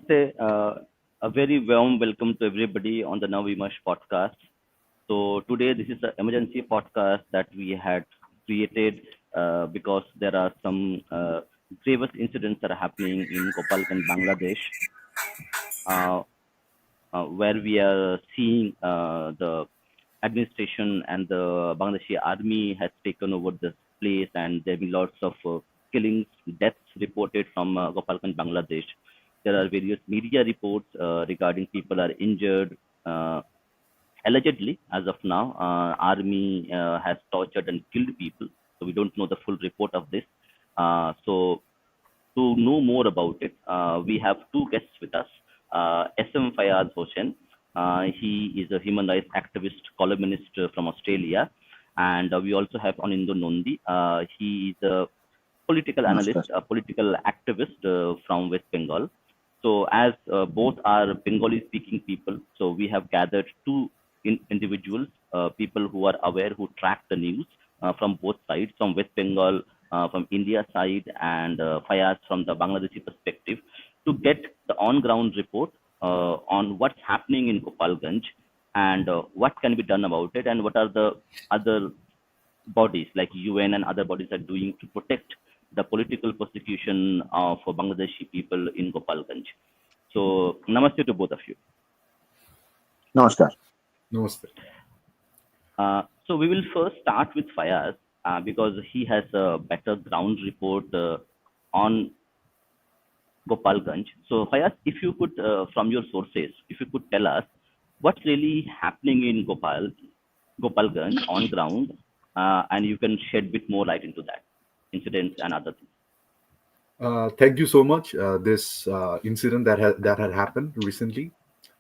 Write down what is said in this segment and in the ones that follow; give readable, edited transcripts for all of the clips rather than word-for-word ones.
Namaste. A very warm welcome to everybody on the Now Immerse podcast. So today this is an emergency podcast that we had created because there are some grievous incidents that are happening in Gopalganj, Bangladesh, uh, where we are seeing the administration and the Bangladeshi army has taken over this place, and there have been lots of killings, deaths reported from Gopalganj, Bangladesh. There are various media reports regarding people are injured. Allegedly, as of now, army has tortured and killed people. So we don't know the full report of this. So to know more about it, we have two guests with us. SM Faiyaz Hossain. He is a human rights activist, columnist from Australia. And we also have Anindya Nandi. He is a political Namaskar. analyst, a political activist from West Bengal. So, as both are Bengali speaking people, so we have gathered two individuals, people who are aware, who track the news from both sides, from West Bengal, from India side, and Faiyaz from the Bangladeshi perspective, to get the on ground report on what's happening in Gopalganj and what can be done about it, and what are the other bodies like UN and other bodies are doing to protect the political persecution of Bangladeshi people in Gopalganj. So, namaste to both of you. Namaskar. Namaste. So, we will first start with Faiyaz because he has a better ground report on Gopalganj. So, Faiyaz, if you could, from your sources, if you could tell us what's really happening in Gopalganj on ground, and you can shed a bit more light into that incidents and other things. Thank you so much. This incident that had happened recently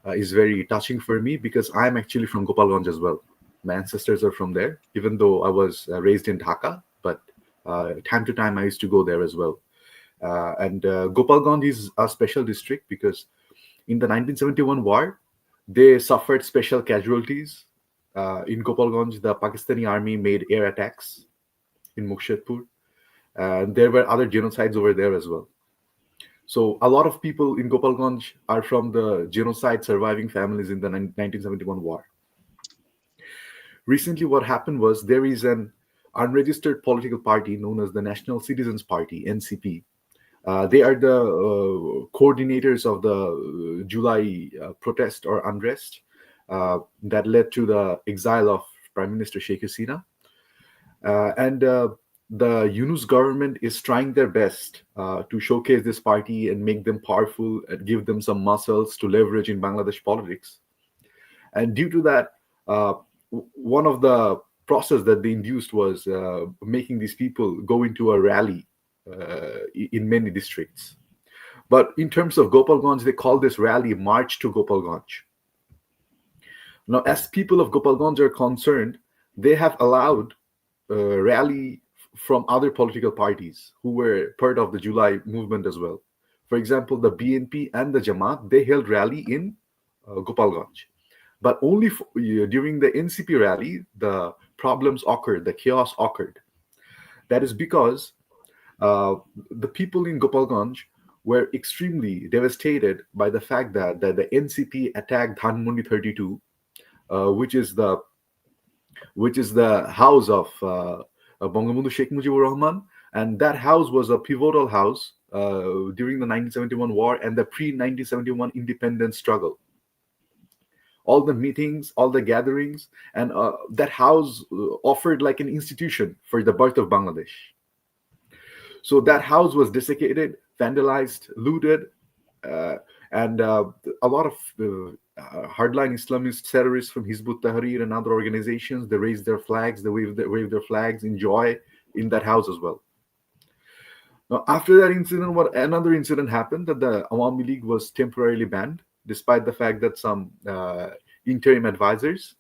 is very touching for me because I'm actually from Gopalganj as well. My ancestors are from there, even though I was raised in Dhaka, but time to time I used to go there as well. And Gopalganj is a special district because in the 1971 war, they suffered special casualties. In Gopalganj, the Pakistani army made air attacks in Mukshedpur. And there were other genocides over there as well. So a lot of people in Gopalganj are from the genocide surviving families in the 1971 war. Recently, what happened was there is an unregistered political party known as the National Citizens Party, NCP. They are the coordinators of the July protest or unrest that led to the exile of Prime Minister Sheikh Hasina. And the Yunus government is trying their best to showcase this party and make them powerful and give them some muscles to leverage in Bangladesh politics. And due to that, one of the process that they induced was making these people go into a rally in many districts. But in terms of Gopalganj, they call this rally March to Gopalganj. Now, as people of Gopalganj are concerned, they have allowed rally from other political parties who were part of the July movement as well. For example, the BNP and the Jamaat, they held rally in Gopalganj. But only during the NCP rally, the problems occurred, the chaos occurred. That is because the people in Gopalganj were extremely devastated by the fact that the NCP attacked Dhanmondi 32, which is the house of Bangabandhu Sheikh Mujibur Rahman, and that house was a pivotal house during the 1971 war and the pre-1971 independence struggle. All the meetings, all the gatherings, and that house offered like an institution for the birth of Bangladesh. So that house was desecrated, vandalized, looted, and a lot of hardline Islamist terrorists from Hizb ut-Tahrir and other organizations, they raised their flags, they waved their flags in joy in that house as well. Now, after that incident, another incident happened that the Awami League was temporarily banned, despite the fact that some interim advisors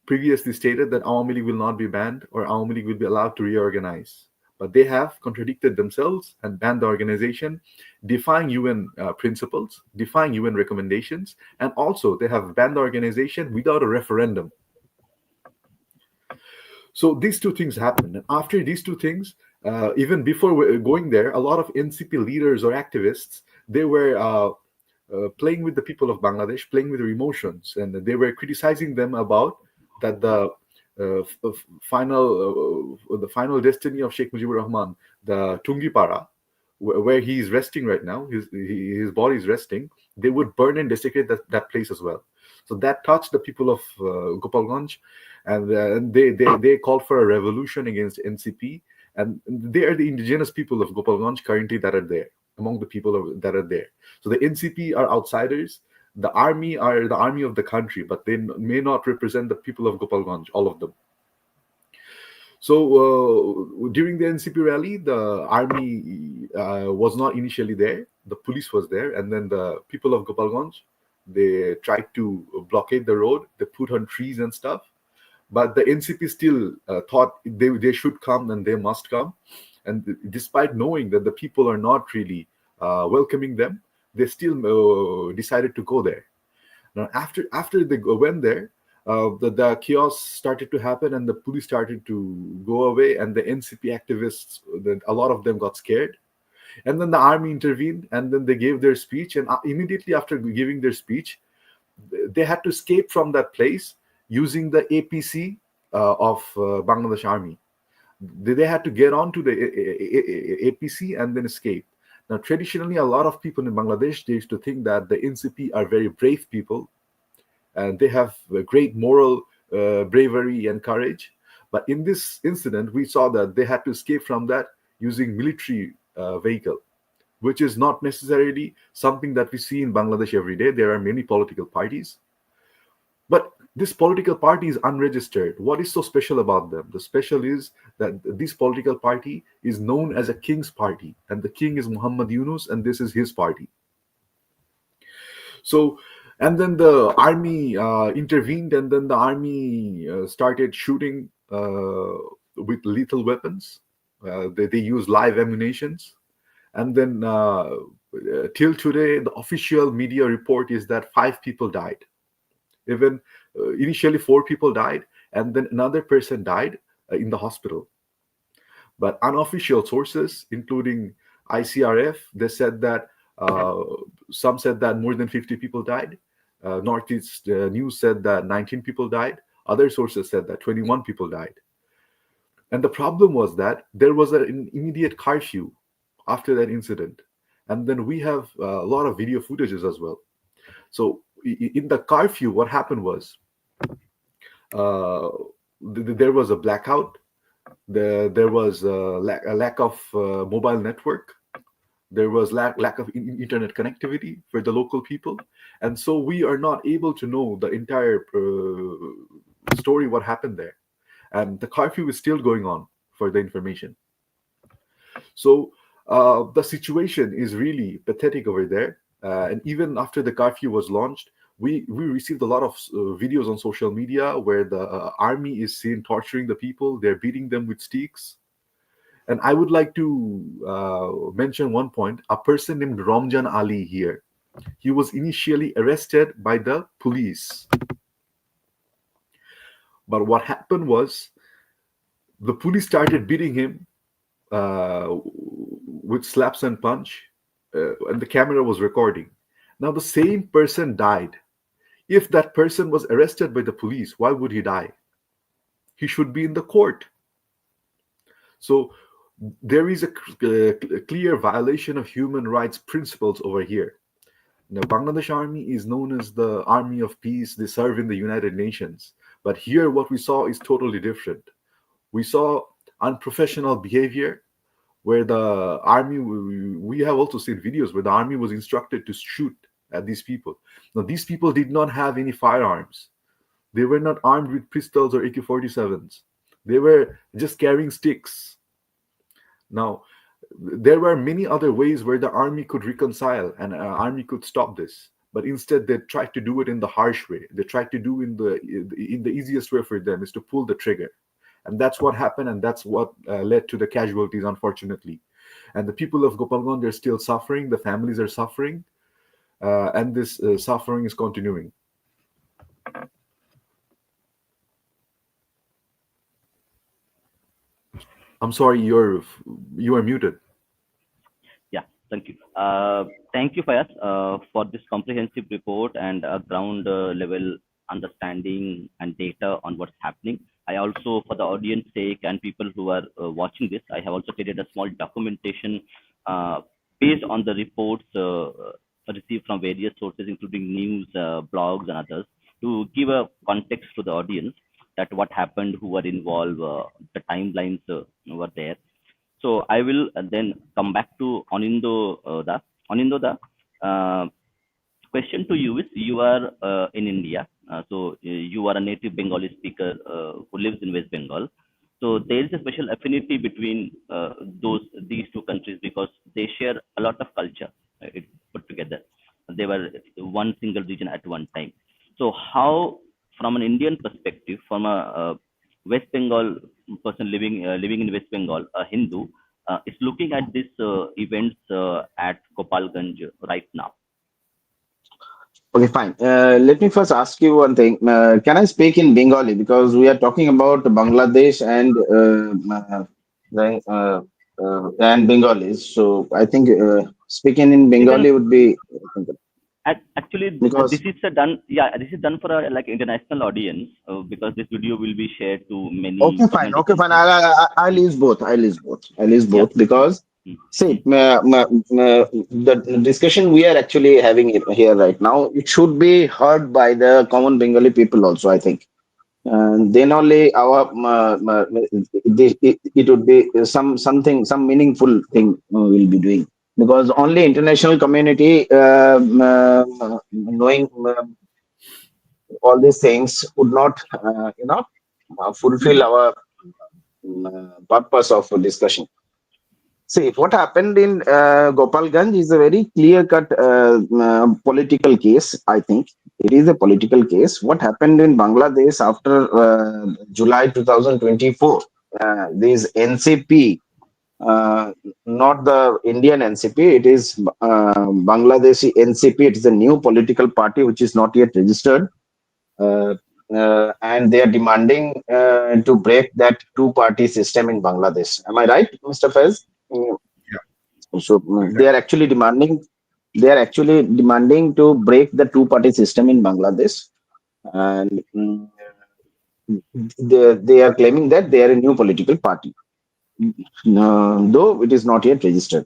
previously stated that Awami League will not be banned or Awami League will be allowed to reorganize. But they have contradicted themselves and banned the organization, defying UN principles, defying UN recommendations, and also they have banned the organization without a referendum. So these two things happened. And after these two things, even before going there, a lot of NCP leaders or activists, they were playing with the people of Bangladesh, playing with their emotions, and they were criticizing them about that the final destiny of Sheikh Mujibur Rahman, the Tungipara, where he is resting right now, his body is resting. They would burn and desecrate that place as well. So that touched the people of Gopalganj, and they called for a revolution against NCP, and they are the indigenous people of Gopalganj currently that are there among the people that are there. So the NCP are outsiders. The army are the army of the country, but they may not represent the people of Gopalganj, all of them. So during the NCP rally, the army was not initially there. The police was there, and then the people of Gopalganj, they tried to blockade the road. They put on trees and stuff, but the NCP still thought they should come and they must come. And despite knowing that the people are not really welcoming them, they still decided to go there. Now, after they went there, the chaos started to happen, and the police started to go away, and the NCP activists, a lot of them got scared, and then the army intervened, and then they gave their speech, and immediately after giving their speech, they had to escape from that place using the APC of Bangladesh Army. They had to get onto the APC and then escape. Now, traditionally, a lot of people in Bangladesh, they used to think that the NCP are very brave people, and they have a great moral bravery and courage. But in this incident, we saw that they had to escape from that using military vehicle, which is not necessarily something that we see in Bangladesh every day. There are many political parties, but this political party is unregistered. What is so special about them? The special is that this political party is known as a king's party, and the king is Muhammad Yunus, and this is his party. So, and then the army intervened, and then the army started shooting with lethal weapons. They use live ammunitions, and then till today, the official media report is that 5 people died. Even initially, 4 people died, and then another person died in the hospital. But unofficial sources, including ICRF, they said that uh, some said that more than 50 people died. Northeast News said that 19 people died. Other sources said that 21 people died. And the problem was that there was an immediate curfew after that incident. And then we have a lot of video footages as well. So in the curfew, what happened was uh, there was a blackout. There was a lack of mobile network. There was lack of internet connectivity for the local people, and so we are not able to know the entire story what happened there, and the curfew is still going on for the information. So the situation is really pathetic over there, and even after the curfew was launched, we received a lot of videos on social media where the army is seen torturing the people. They're beating them with sticks. And I would like to mention one point. A person named Ramjan Ali here. He was initially arrested by the police. But what happened was the police started beating him with slaps and punch, and the camera was recording. Now, the same person died. If that person was arrested by the police, why would he die? He should be in the court. So there is a clear violation of human rights principles over here. Now, Bangladesh Army is known as the Army of Peace. They serve in the United Nations. But here, what we saw is totally different. We saw unprofessional behavior where the army, we have also seen videos where the army was instructed to shoot at these people. Now, these people did not have any firearms. They were not armed with pistols or AK-47s. They were just carrying sticks. Now, there were many other ways where the army could reconcile and army could stop this, but instead they tried to do it in the harsh way. They tried to do in the easiest way for them is to pull the trigger, and that's what happened, and that's what led to the casualties, unfortunately. And the people of Gopalganj, they're still suffering. The families are suffering, and this suffering is continuing. I'm sorry, you are muted. Yeah, thank you. Thank you, Fayaz, for this comprehensive report and ground level understanding and data on what's happening. I also, for the audience sake and people who are watching this, I have also created a small documentation uh, based on the reports received from various sources, including news, blogs, and others, to give a context to the audience that what happened, who were involved, the timelines were there. So I will then come back to Da. Anindo Da, uh, question to you is you are in India, you are a native Bengali speaker who lives in West Bengal. So there is a special affinity between these two countries because they share a lot of culture put together. They were one single region at one time. So how, from an Indian perspective, from a West Bengal person living in West Bengal, a Hindu, is looking at these events at Gopalganj right now? Okay, fine. Let me first ask you one thing. Can I speak in Bengali? Because we are talking about Bangladesh and Bengalis. So I think speaking in You can Bengali would be actually this because is a done yeah this is done for a like international audience because this video will be shared to many okay, fine. community Okay, fine. centers. I'll Mm, use both. I'll use both. I'll use yeah. both because Mm, see, mm, the discussion we are actually having here right now, it should be heard by the common Bengali people also, I think. And then only our it would be some meaningful thing we'll be doing because only international community knowing all these things would not fulfill our purpose of discussion. See, what happened in Gopalganj is a very clear-cut political case, I think. It is a political case. What happened in Bangladesh after July 2024? This NCP, not the Indian NCP, it is Bangladeshi NCP. It is a new political party which is not yet registered. Uh, and they are demanding to break that two-party system in Bangladesh. Am I right, Mr. Fez? Yeah, So exactly. they are actually demanding to break the two-party system in Bangladesh, and they are claiming that they are a new political party, though it is not yet registered.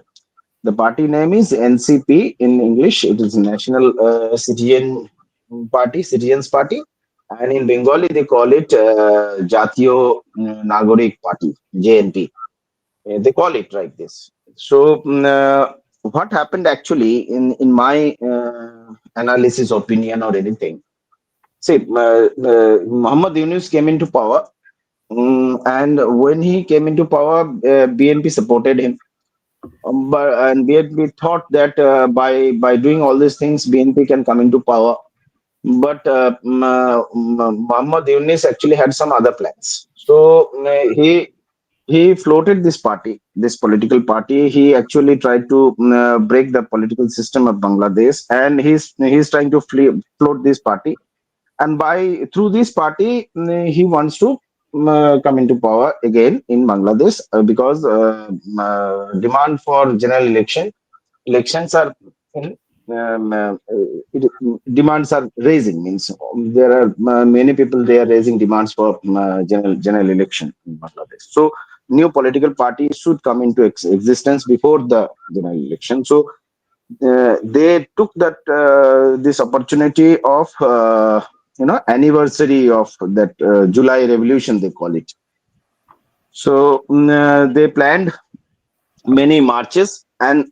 The party name is NCP in English. It is National Citizens Party, and in Bengali they call it Jatiyo Nagorik Party (JNP). They call it like this. So, what happened actually in my analysis, opinion, or anything? See, Muhammad Yunus came into power, and when he came into power, BNP supported him. And BNP thought that by doing all these things, BNP can come into power. But Muhammad Yunus actually had some other plans. So he floated this party, this political party. He actually tried to break the political system of Bangladesh, and he's trying to float this party. And by through this party, he wants to come into power again in Bangladesh because demand for general elections are um, uh, it, demands are raising means there are many people they are raising demands for general election in Bangladesh. So new political parties should come into existence before the general election. So they took that this opportunity of anniversary of that July Revolution they call it. So they planned many marches, and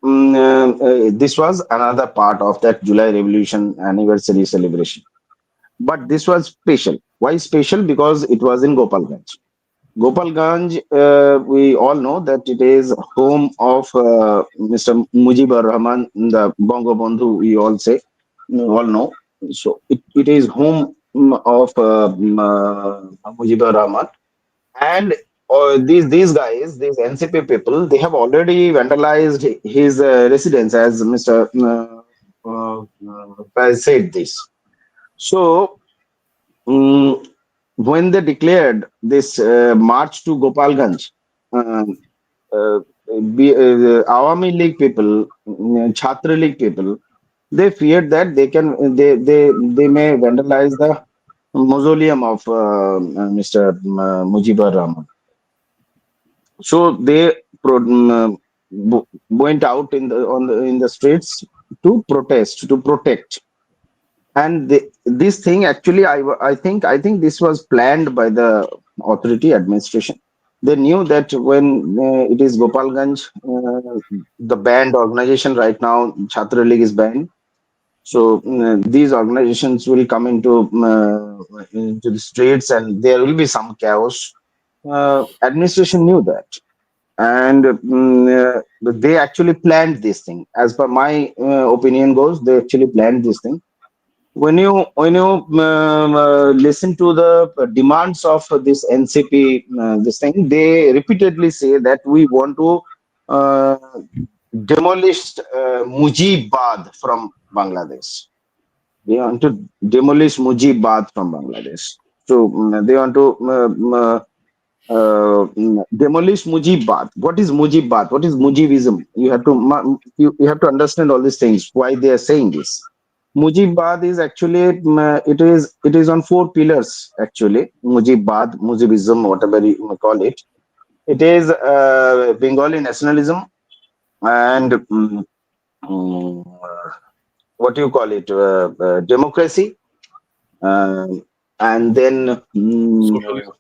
this was another part of that July Revolution anniversary celebration. But this was special. Why special? Because it was in Gopalganj. Gopalganj, we all know that it is home of Mr. Mujibur Rahman, the Bongo Bandhu, we all say, all know. So it is home of Mujibur Rahman. And these guys, these NCP people, they have already vandalized his residence, as Mr. Faiz said this. So, when they declared this march to Gopalganj, um, Awami League people, Chhatra League people, they feared that they may vandalize the mausoleum of Mr. Mujibur Rahman. So they went out in the streets to protest, to protect. And this thing actually, I think this was planned by the authority administration. They knew that when it is Gopalganj, the banned organization right now, Chhatra League is banned. So these organizations will come into the streets, and there will be some chaos. Administration knew that, and they actually planned this thing. As per my opinion goes, they actually planned this thing. When you listen to the demands of this NCP, this thing, they repeatedly say that we want to uh, demolish Mujibad from Bangladesh. They want to demolish Mujibad from Bangladesh. So they want to demolish Mujibad. What is Mujibad? What is Mujibism? You have to understand all these things. Why they are saying this? Mujibad is actually it is on four pillars actually. Mujibad, Mujibism, whatever you may call it. It is Bengali nationalism and what do you call it? Democracy, uh, and then Socialism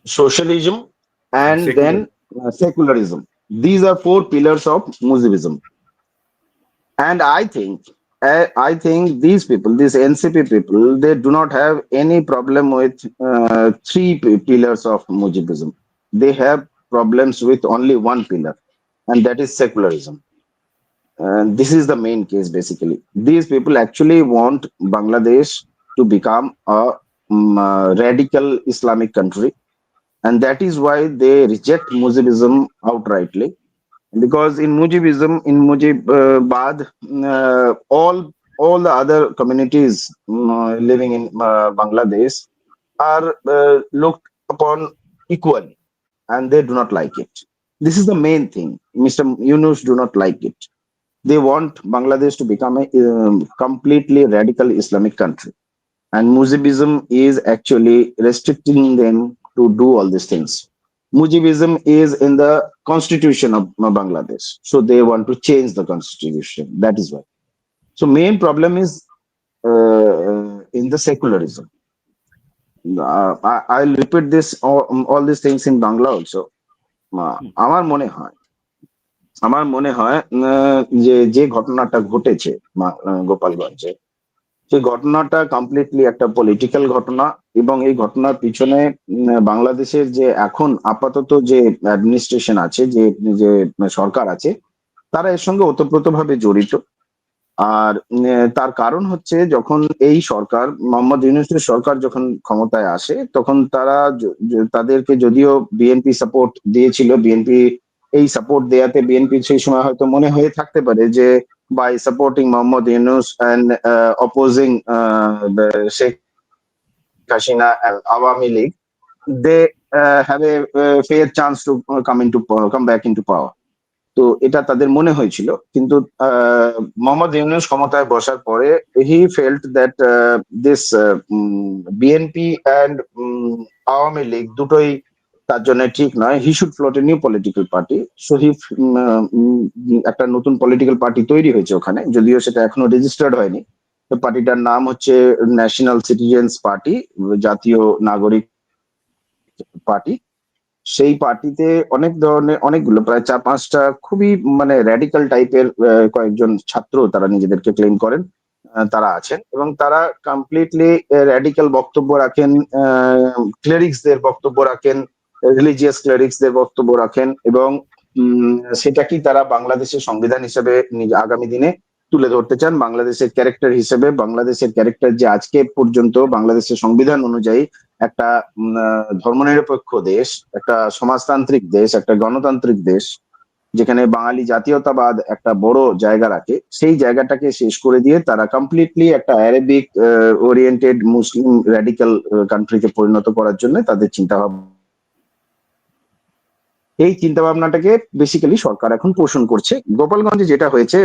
socialism, and and secular. then secularism. These are four pillars of Muslimism. And I think these people, these NCP people, they do not have any problem with three pillars of Mujibism. They have problems with only one pillar, and that is secularism. And this is the main case basically. These people actually want Bangladesh to become a radical Islamic country, and that is why they reject Mujibism outrightly. Because in Mujibism, in Mujibad, all the other communities living in Bangladesh are looked upon equally, and they do not like it. This is the main thing. Mr. Yunus do not like it. They want Bangladesh to become a completely radical Islamic country, and Mujibism is actually restricting them to do all these things. Mujibism is in the constitution of Bangladesh, so they want to change the constitution. That is why. So main problem is in the secularism. I'll repeat this all these things in Bangla also. Hmm. আমার মনে হয় আমার মনে হয় যে যে ঘটনাটা ঘটেছে গোপালগঞ্জে, সেই ঘটনাটা কমপ্লিটলি একটা পলিটিক্যাল ঘটনা। এবং এই ঘটনার পিছনে বাংলাদেশের যে এখন আপাতত যে অ্যাডমিনিস্ট্রেশন আছে, যে যে সরকার আছে, তারা এর সঙ্গে ওতপ্রোতভাবে জড়িত। আর তার কারণ হচ্ছে, যখন এই সরকার, মোহাম্মদ ইউনূসের সরকার যখন ক্ষমতায় আসে, তখন তারা তাদেরকে যদিও বিএনপি সাপোর্ট দিয়েছিল, বিএনপি এই সাপোর্ট দেয়াতে বিএনপি সেই সময় হয়তো মনে হয়ে থাকতে পারে যে by supporting Mohammad Yunus and opposing Sheikh Hasina and Awami League, they have a fair chance to come back into power. তো এটা তাদের মনে হয়েছিল, কিন্তু মোহাম্মদ ইউনূস ক্ষমতায় বসার পরে he felt that this BNP and Awami League দুটোই তার জন্য ঠিক নয়। He should float a new political party. So একটা নতুন পলিটিক্যাল পার্টি তৈরি হয়েছে ওখানে, যদিও সেটা এখনো রেজিস্টার্ড হয়নি। তো পার্টিটার নাম হচ্ছে ন্যাশনাল সিটিজেন্স পার্টি, জাতীয় নাগরিক পার্টি। সেই পার্টিতে অনেক ধরনের, অনেকগুলো, প্রায় 4-5টা খুবই মানে র্যাডিক্যাল টাইপের কয়েকজন ছাত্র তারা নিজেদেরকে ক্লেম করেন, তারা আছেন, এবং তারা কমপ্লিটলি র্যাডিক্যাল বক্তব্য রাখেন, ক্লেরিক্সদের বক্তব্য রাখেন, রিলিজিয়াস ক্লেরিক্সদের বক্তব্য রাখেন, এবং সেটাকেই তারা বাংলাদেশের সংবিধান হিসেবে আগামী দিনে তুলে ধরতে চান। বাংলাদেশের ক্যারেক্টার হিসেবে, বাংলাদেশের ক্যারেক্টার যে আজকে পর্যন্ত বাংলাদেশের সংবিধান অনুযায়ী একটা ধর্মনিরপেক্ষ দেশ, একটা সমাজতান্ত্রিক দেশ, একটা গণতান্ত্রিক দেশ, যেখানে বাঙালি জাতীয়তাবাদ একটা বড় জায়গা রাখে, সেই জায়গাটাকে শেষ করে দিয়ে তারা কমপ্লিটলি একটা অ্যারাবিক ওরিয়েন্টেড মুসলিম র্যাডিক্যাল কান্ট্রিকে পরিণত করার জন্য তাদের চিন্তা ভাবনা এই চিন্তা ভাবনাটাকে বেসিক্যালি সরকার এখন পোষণ করছে। গোপালগঞ্জে যেটা হয়েছে,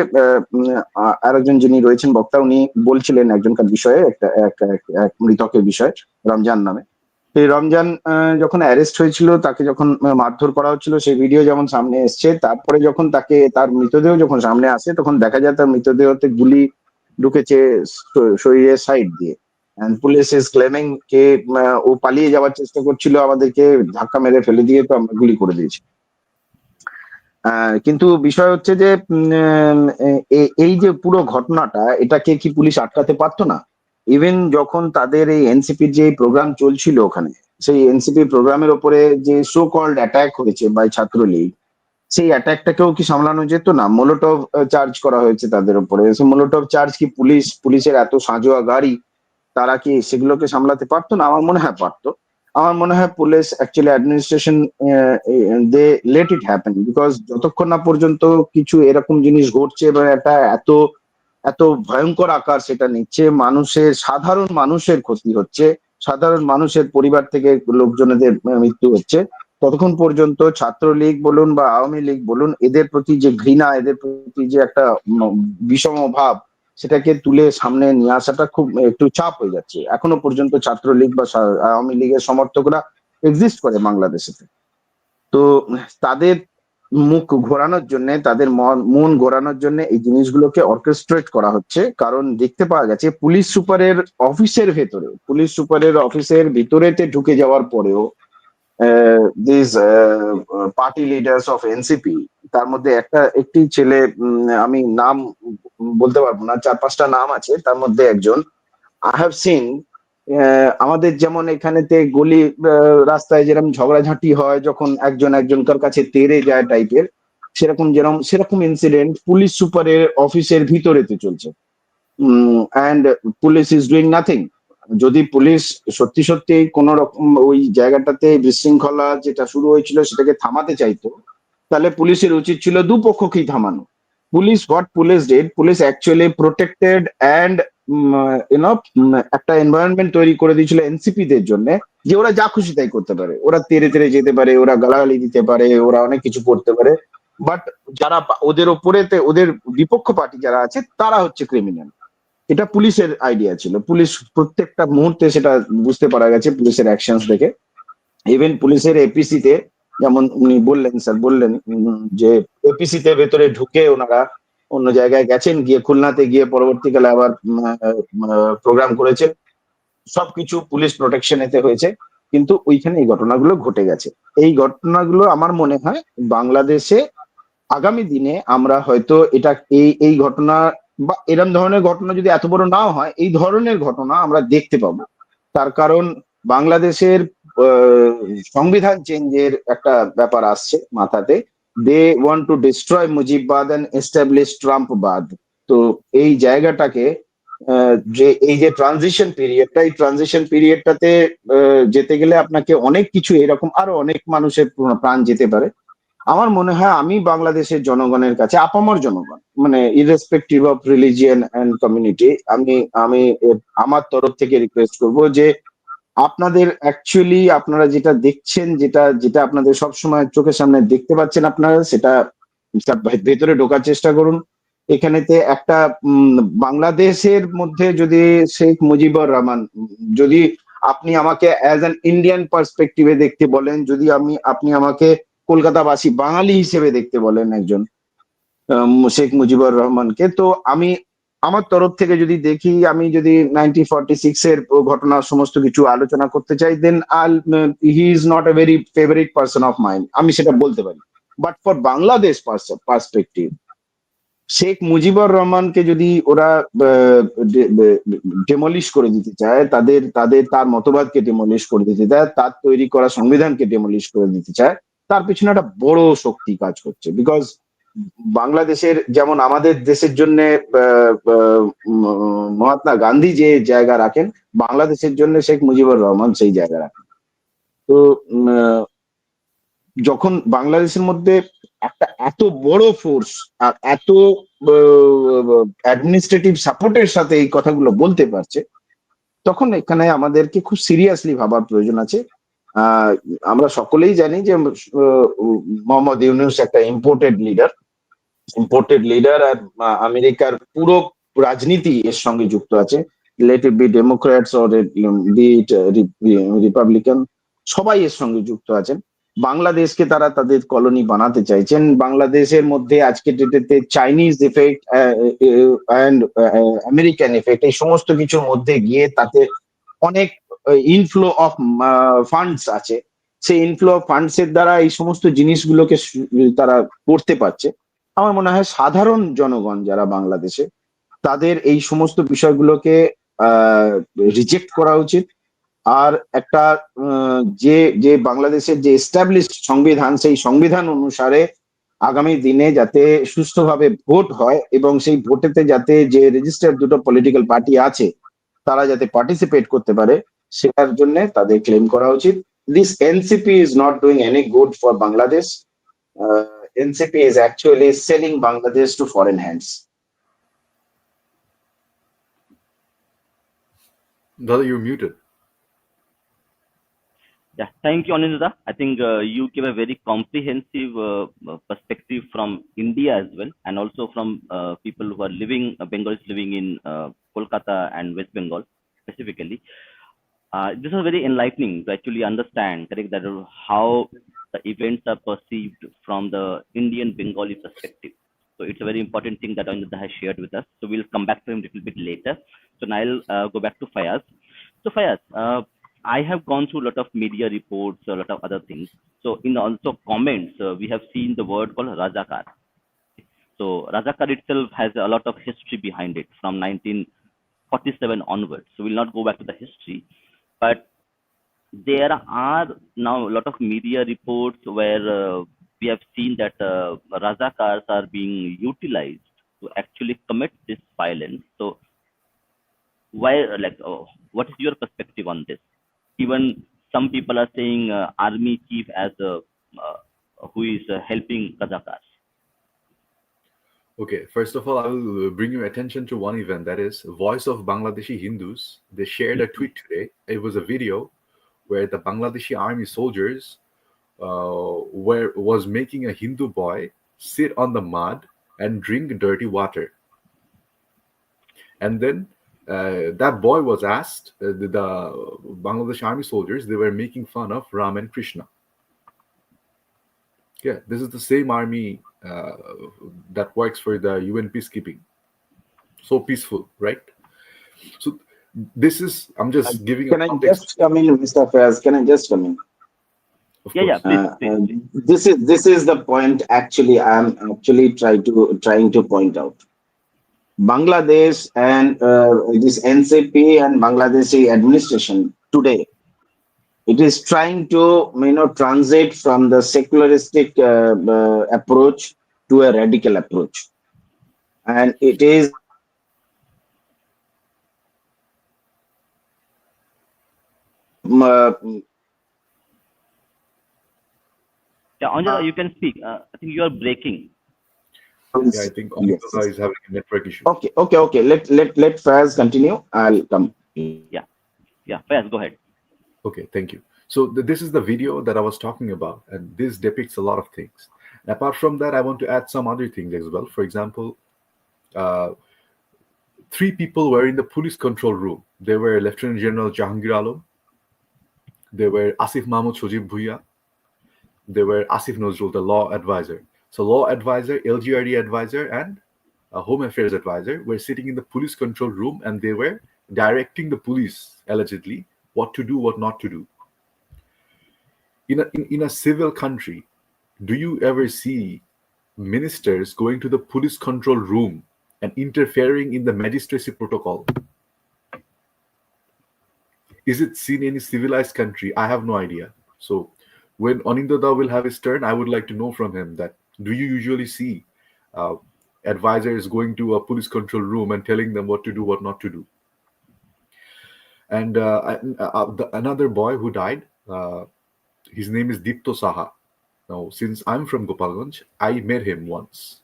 আরেকজন যিনি রয়েছেন বক্তা, উনি বলছিলেন একজনকার বিষয়ে, এক মৃতকের বিষয়ে, রমজান নামে। এই রমজান যখন অ্যারেস্ট হয়েছিল, তাকে যখন মারধর করা হচ্ছিল, সেই ভিডিও যেমন সামনে এসছে, তারপরে যখন তার মৃতদেহ যখন সামনে আসে, তখন দেখা যায় তার মৃতদেহতে গুলি ঢুকেছে শরীরের সাইড দিয়ে। পুলিশ ইজ ক্লেমিং কে ও পালিয়ে যাওয়ার চেষ্টা করছিল, আমাদেরকে ধাক্কা মেরে ফেলে দিয়ে তো আমরা গুলি করে দিয়েছি। কিন্তু বিষয় হচ্ছে যে এই যে পুরো ঘটনাটা, এটাকে কি পুলিশ আটকাতে পারতো না? ইভেন যখন তাদের এই এনসিপির যে প্রোগ্রাম চলছিল ওখানে, সেই এনসিপি প্রোগ্রামের ওপরে যে সো কল্ড অ্যাটাক হয়েছে বাই ছাত্রলীগ, সেই অ্যাটাকটাকেও কি সামলানো যেত না? মোলোটভ চার্জ করা হয়েছে তাদের উপরে, সেই মোলোটভ চার্জ কি পুলিশের এত সাঁজোয়া গাড়ি, তারা কি সেগুলোকে সামলাতে পারতো না? আমার মনে হয় পারতো। আমার মনে হয় police actually administration they let it happen, because যতক্ষণ না পর্যন্ত কিছু এরকম জিনিস ঘটছে বা এটা এত এত ভয়ঙ্কর আকার সেটা নিচ্ছে, সাধারণ মানুষের ক্ষতি হচ্ছে, সাধারণ মানুষের পরিবার থেকে লোকজনদের মৃত্যু হচ্ছে, ততক্ষণ পর্যন্ত ছাত্রলীগ বলুন বা আওয়ামী লীগ বলুন, এদের প্রতি যে ঘৃণা, এদের প্রতি যে একটা বিষম ভাব, সেটাকে তুলে সামনে নিয়ে আসাটা খুব একটু চাপ হয়ে যাচ্ছে। এখনো পর্যন্ত ছাত্রলীগ বা আওয়ামী লীগের সমর্থকরা এক্সিস্ট করে বাংলাদেশে। তো তাদের মুখ ঘোরানোর জন্য, তাদের মন ঘোরানোর জন্য এই জিনিসগুলোকে অর্কেস্ট্রেট করা হচ্ছে। কারণ দেখতে পাওয়া গেছে পুলিশ সুপারের অফিসের ভিতরেতে ঢুকে যাওয়ার পরেও this party leaders of NCP, তার মধ্যে একটি ছেলে, আমি নাম বলতে পারবো না, 4-5টা নাম আছে, তার মধ্যে একজন আই হ্যাভ সিন। আমাদের যেমন এখানেতে গলি রাস্তায় যেরকম ঝগড়াঝাঁটি হয়, যখন একজন একজনকার কাছে তেড়ে যায় টাইপের, সেরকম ইনসিডেন্ট পুলিশ সুপারের অফিসের ভিতরেতে চলছে। And police is doing nothing. যদি পুলিশ সত্যি সত্যি কোন রকম ওই জায়গাটাতে বিশৃঙ্খলা যেটা শুরু হয়েছিল সেটাকে থামাতে চাইতো, তাহলে পুলিশের উচিত ছিল দুপক্ষকেই থামানো। Police did, police actually protected and একটা এনভায়রনমেন্ট তৈরি করে দিয়েছিল এনসিপি দের জন্য, যে ওরা যা খুশি তাই করতে পারে, ওরা তেড়ে তেড়ে যেতে পারে, ওরা গালাগালি দিতে পারে, ওরা অনেক কিছু করতে পারে। বাট যারা ওদের ওপরেতে, ওদের বিপক্ষ পার্টি যারা আছে, তারা হচ্ছে ক্রিমিনাল। এটা পুলিশের আইডিয়া ছিল। পুলিশ প্রত্যেকটা মুহূর্তে সেটা বুঝতে পারা গেছে পুলিশের অ্যাকশনস দেখে। ইভেন পুলিশের এপিসি তে, যেমন উনি বললেন, স্যার বললেন যে এপিসি তে ভেতরে ঢুকে ওনারা অন্য জায়গায় গেছেন, গিয়ে খুলনাতে গিয়ে পরবর্তীকালে আবার প্রোগ্রাম করেছেন। সবকিছু পুলিশ প্রোটেকশন এতে হয়েছে, কিন্তু ওইখানে এই ঘটনাগুলো ঘটে গেছে। এই ঘটনাগুলো আমার মনে হয় বাংলাদেশে আগামী দিনে আমরা হয়তো এটা, এই ঘটনা বা এরম ধরনের ঘটনা যদি এত বড় নাও হয়, এই ধরনের ঘটনা আমরা দেখতে পাবো। তার কারণ বাংলাদেশের আহ, সংবিধান চেঞ্জের একটা ব্যাপার আসছে মাথাতে। দে ওয়ান্ট টু ডিস্ট্রয় মুজিববাদ এন্ড এস্টাবলিশ ট্রাম্পবাদ। তো এই জায়গাটাকে, যে এই যে ট্রানজিশন পিরিয়ডটাতে যেতে গেলে আপনাকে অনেক কিছু, এরকম আরো অনেক মানুষের প্রাণ যেতে পারে। আমার মনে হয় আমি বাংলাদেশের জনগণের কাছে, আপামর জনগণ, মানে irrespective of religion and community, আমি আমি আমার তরফ থেকে রিকোয়েস্ট করব যে আপনারা যেটা দেখছেন, যেটা যেটা আপনাদের সবসময় চোখের সামনে দেখতে পাচ্ছেন, আপনারা সেটা ভেতরে ঢোকার চেষ্টা করুন। এখানেতে একটা বাংলাদেশের মধ্যে যদি শেখ মুজিবুর রহমান, যদি আপনি আমাকে অ্যাজ অ্যান ইন্ডিয়ান পার্সপেক্টিভে দেখতে বলেন, যদি আপনি আমাকে কলকাতাবাসী বাঙালি হিসেবে দেখতে বলেন একজন শেখ মুজিবুর রহমানকে, তো আমি আমার তরফ থেকে যদি দেখি, আমি যদি 1946 এর ঘটনা সমস্ত কিছু আলোচনা করতে চাই, then he is not a very favourite person of mind, আমি সেটা বলতে পারি। But for Bangladesh perspective, Sheikh Mujibur রহমানকে যদি ওরা ডেমলিশ করে দিতে চায়, তার মতবাদকে ডেমলিশ করে দিতে চায়, তার তৈরি করা সংবিধানকে ডেমলিশ করে দিতে চায়, তার পিছনে একটা বড় শক্তি কাজ করছে। বিকজ বাংলাদেশের, যেমন আমাদের দেশের জন্য মহাত্মা গান্ধী যে জায়গা রাখেন, বাংলাদেশের জন্য শেখ মুজিবুর রহমান সেই জায়গা রাখেন। তো যখন বাংলাদেশের মধ্যে একটা এত বড় ফোর্স আর এত অ্যাডমিনিস্ট্রেটিভ সাপোর্টের সাথে এই কথাগুলো বলতে পারছে, তখন এখানে আমাদেরকে খুব সিরিয়াসলি ভাবার প্রয়োজন আছে। আহ, আমরা সকলেই জানি যে মোহাম্মদ ইউনূস একটা ইম্পোর্টেড লিডার আর আমেরিকার পুরো রাজনীতি এর সঙ্গে যুক্ত আছে। Let it be Democrats or be it Republican, সবাই এর সঙ্গে যুক্ত আছেন। বাংলাদেশকে তারা তাদের কলোনি বানাতে চাইছেন। বাংলাদেশের মধ্যে আজকে ডেটেতে Chinese effect and American effect, এই সমস্ত কিছুর মধ্যে গিয়ে তাতে অনেক ইনফ্লো অফ ফান্ডস আছে। সেই ইনফ্লো অফ ফান্ডস এর দ্বারা এই সমস্ত জিনিসগুলোকে তারা করতে পারছে। আমার মনে হয় সাধারণ জনগণ যারা বাংলাদেশে, তাদের এই সমস্ত বিষয়গুলোকে রিজেক্ট করা উচিত। আর একটা যে যে বাংলাদেশের যে এস্টাবলিশড সংবিধান, সেই সংবিধান অনুসারে আগামী দিনে যাতে সুষ্ঠুভাবে ভোট হয় এবং সেই ভোটেতে যাতে যে রেজিস্টার্ড দুটো পলিটিক্যাল পার্টি আছে তারা যাতে পার্টিসিপেট করতে পারে, সেটার জন্য তাদের ক্লেম করা উচিত। This NCP is not doing any good for Bangladesh. NCP is actually selling Bangladesh to foreign hands. Dada, you're muted. Yeah, thank you, Anindya. I think you give a very comprehensive perspective from India as well, and also from people who are living, Bengalis living in Kolkata and West Bengal specifically. This is very enlightening to actually understand, correct, that how the events are perceived from the Indian Bengali perspective. So it's a very important thing that Anindya has shared with us. So we'll come back to him a little bit later. So now I'll go back to Faiyaz. So Faiyaz, I have gone through a lot of media reports, a lot of other things. So in also comments, we have seen the word called Rajakar. So Rajakar itself has a lot of history behind it from 1947 onwards. So we'll not go back to the history, but there are now a lot of media reports where we have seen that Razakars are being utilized to actually commit this violence. So why, like, what is your perspective on this? Even some people are saying army chief as a who is helping Razakars. Okay, first of all, I will bring your attention to one event, that is Voice of Bangladeshi Hindus. They shared a tweet today. It was a video where the Bangladeshi army soldiers was making a Hindu boy sit on the mud and drink dirty water. And then that boy was asked, the Bangladesh army soldiers, they were making fun of Ram and Krishna. Yeah, this is the same army that works for the UN peacekeeping. So peaceful, right? So this is, I'm just giving a Can I context. just come in, Mr. Fayaz? Can I just come in? Of Yeah, course. please. This is the point. Actually, I'm actually trying to point out. Bangladesh and this NCP and Bangladeshi administration today, it is trying to transit from the secularistic approach to a radical approach, and it is Yeah, Anjana, you can speak. I think you are breaking. Yeah, I think yes. Omicron is having a network issue. Okay. Let Faz continue. I'll come. Yeah, Faiyaz, go ahead. Okay, thank you. So this is the video that I was talking about, and this depicts a lot of things. And apart from that, I want to add some other things as well. For example, uh, three people were in the police control room. They were Lieutenant General Jahangir Alam, they were Asif Mahmoud Sojib Bhuiya, they were Asif Nazrul, the law advisor. So law advisor, LGRD advisor, and a home affairs advisor were sitting in the police control room, and they were directing the police, allegedly, what to do, what not to do. In a civil country, do you ever see ministers going to the police control room and interfering in the magistracy protocol? Is it seen in any civilized country? I have no idea. So when Anindya will have his turn, I would like to know from him that do you usually see uh, advisors going to a police control room and telling them what to do, what not to do? And another boy who died, his name is Deepto Saha. Now, since I'm from Gopalganj, I met him once.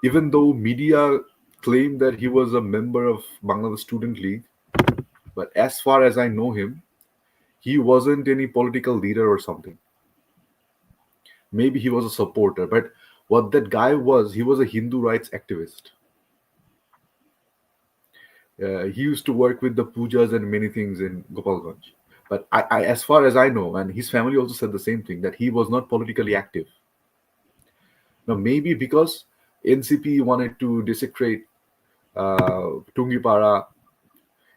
Even though media claimed that he was a member of Bangladesh Student League, but as far as I know him, He wasn't any political leader or something. Maybe he was a supporter, but what that guy was, he was a Hindu rights activist. He used to work with the pujas and many things in Gopalganj. But as far as I know, and his family also said the same thing, that he was not politically active. Now, maybe because NCP wanted to desecrate Tungipara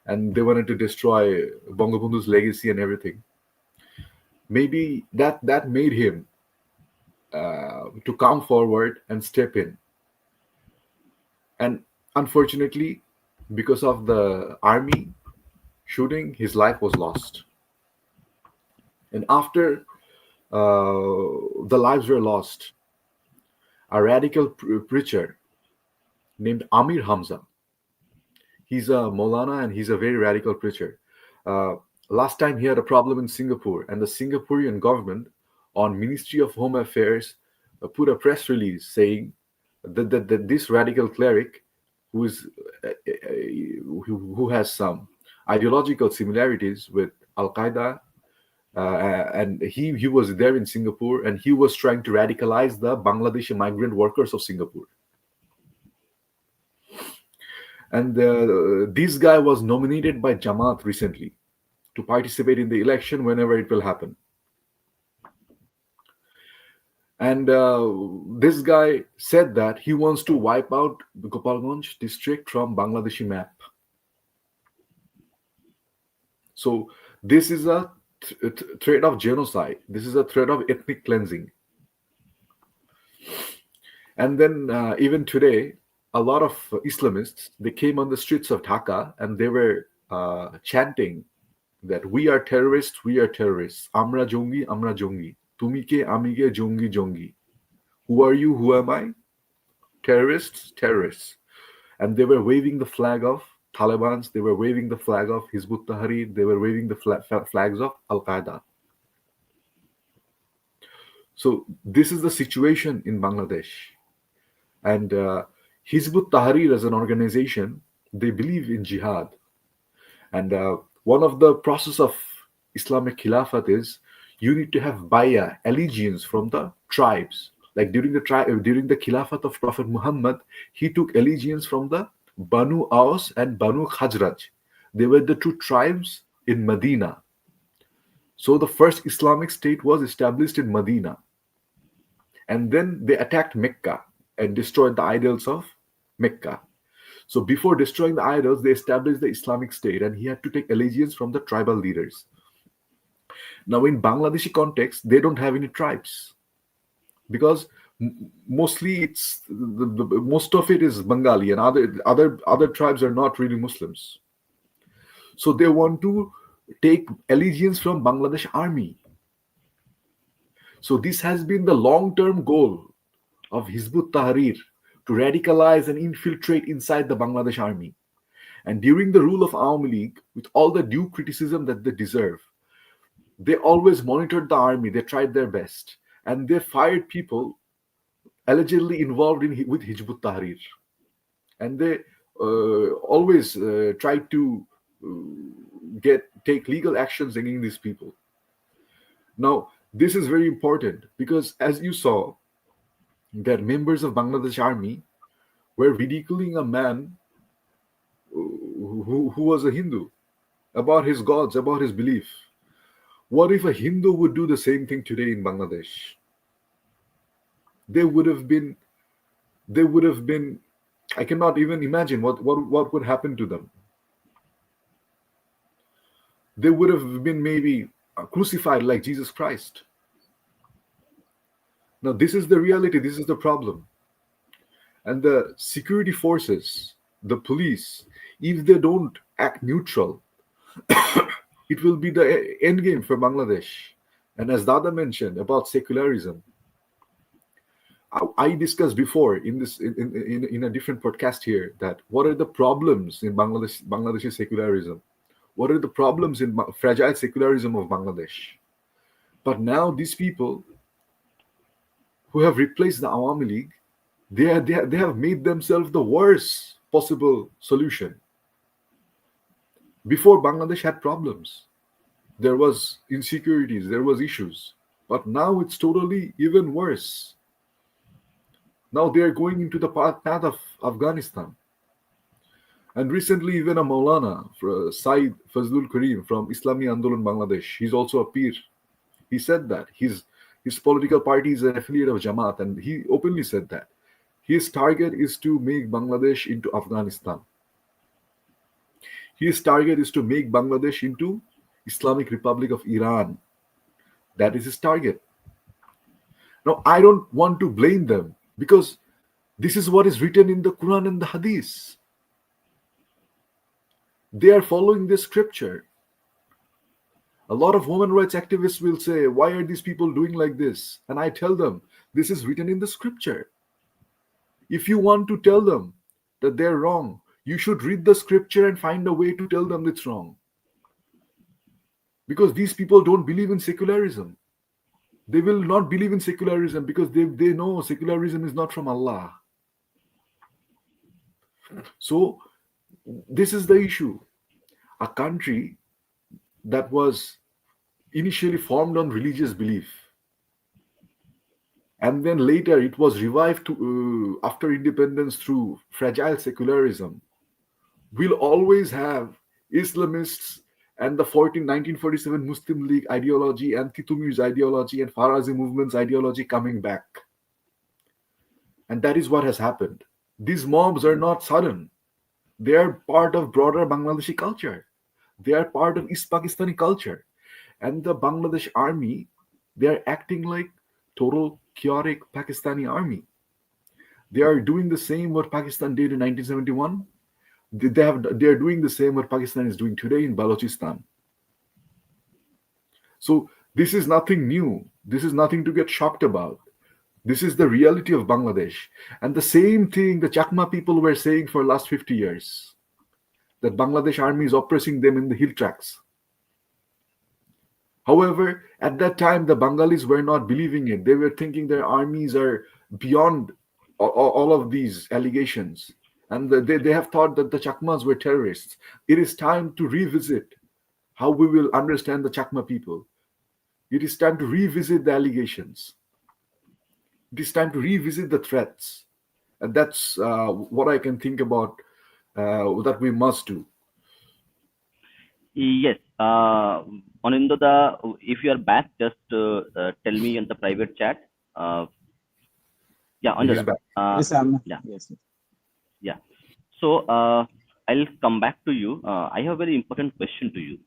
and they wanted to destroy Bangabandhu's legacy and everything. Maybe that made him to come forward and step in. And unfortunately, because of the army shooting, his life was lost. And after the lives were lost, a radical preacher named Amir Hamza, he's a Maulana and he's a very radical preacher. Uh, Last time he had a problem in Singapore, and the Singaporean government on Ministry of Home Affairs put a press release saying that this radical cleric, who is who has some ideological similarities with Al Qaeda, and he was there in Singapore, and he was trying to radicalize the Bangladeshi migrant workers of Singapore. And this guy was nominated by Jamaat recently to participate in the election whenever it will happen. And this guy said that he wants to wipe out the Gopalganj district from Bangladeshi map. So this is a threat of genocide. This is a threat of ethnic cleansing. And then even today, a lot of Islamists, they came on the streets of Dhaka and they were chanting that we are terrorists, we are terrorists. Amra jongi, amra jongi. Tumike, amige, jongi, jongi. Who are you? Who am I? Terrorists, terrorists. And they were waving the flag of Taliban's, they were waving the flag of Hizb ut-Tahrir, they were waving the flags of Al-Qaeda. So this is the situation in Bangladesh. And Hizb ut-Tahrir as an organization, they believe in jihad. And one of the process of Islamic Khilafat is you need to have bayah, allegiance from the tribes. Like during the Khilafat of Prophet Muhammad, he took allegiance from the Banu Aus and Banu Khajraj. They were the two tribes in Medina. So the first Islamic state was established in Medina. And then they attacked Mecca and destroyed the idols of Mecca. So before destroying the idols, they established the Islamic State, and he had to take allegiance from the tribal leaders. Now, in Bangladeshi context, they don't have any tribes because mostly it's most of it is Bengali, and other tribes are not really Muslims. So they want to take allegiance from Bangladesh army. So this has been the long-term goal of Hizb ut-Tahrir, to radicalize and infiltrate inside the Bangladesh army. And during the rule of Awami League, with all the due criticism that they deserve, they always monitored the army, they tried their best, and they fired people allegedly involved with Hizb ut-Tahrir. And they always tried to take legal actions against these people. Now, this is very important because, as you saw, that members of Bangladesh army were ridiculing a man who was a Hindu about his gods, about his belief. What if a Hindu would do the same thing today in Bangladesh? They would have been, I cannot even imagine what would happen to them. They would have been maybe crucified like Jesus Christ. Now, this is the reality, this is the problem. And the security forces, the police, if they don't act neutral, it will be the end game for Bangladesh. And as Dada mentioned about secularism, I discussed before in a different podcast here that what are the problems in Bangladeshi secularism? What are the problems in fragile secularism of Bangladesh? But now these people who have replaced the Awami League, they have made themselves the worst possible solution. Before, Bangladesh had problems. There was insecurities, there was issues. But now it's totally even worse. Now they are going into the path of Afghanistan. And recently, even a Maulana, Said Fazlul Karim from Islami Andolan Bangladesh, he's also a peer. He said that his political party is an affiliate of Jamaat, and he openly said that his target is to make Bangladesh into Afghanistan. His target is to make Bangladesh into Islamic Republic of Iran. That is his target. Now, I don't want to blame them because this is what is written in the Quran and the Hadith. They are following this scripture. A lot of women rights activists will say, why are these people doing like this? And I tell them, this is written in the scripture. If you want to tell them that they're wrong, you should read the scripture and find a way to tell them it's wrong. Because these people don't believe in secularism. They will not believe in secularism because they know secularism is not from Allah. So, this is the issue. A country that was initially formed on religious belief, and then later it was revived after independence through fragile secularism, will always have Islamists and the 1947 Muslim League ideology and Titumir's ideology and Farazi movement's ideology coming back. And that is what has happened. These mobs are not sudden. They are part of broader Bangladeshi culture. They are part of East Pakistani culture. And the Bangladesh army, they are acting like total chaotic Pakistani army. They are doing the same what Pakistan did in 1971. They are doing the same what Pakistan is doing today in Balochistan. So this is nothing new. This is nothing to get shocked about. This is the reality of Bangladesh. And the same thing the Chakma people were saying for last 50 years. That Bangladesh army is oppressing them in the hill tracks. However, at that time, the Bengalis were not believing it. They were thinking their armies are beyond all of these allegations. And they have thought that the Chakmas were terrorists. It is time to revisit how we will understand the Chakma people. It is time to revisit the allegations. It is time to revisit the threats. And that's what I can think about that we must do. Yes. Anindya, if you are back, just tell me in the private chat. Yeah, He's Anindya. back. Yes, Yeah, yes. yeah. So I'll come back to you. I have a very important question to you.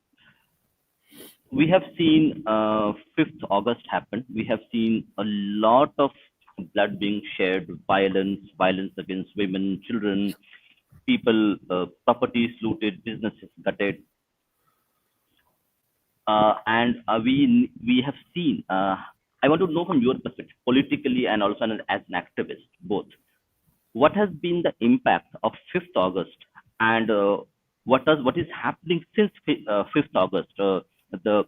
We have seen 5th August happen. We have seen a lot of blood being shed, violence against women, children, people, properties looted, businesses gutted, and we have seen. I want to know from your perspective, politically and also as an activist, both. What has been the impact of 5th August, and what is happening since 5th August? The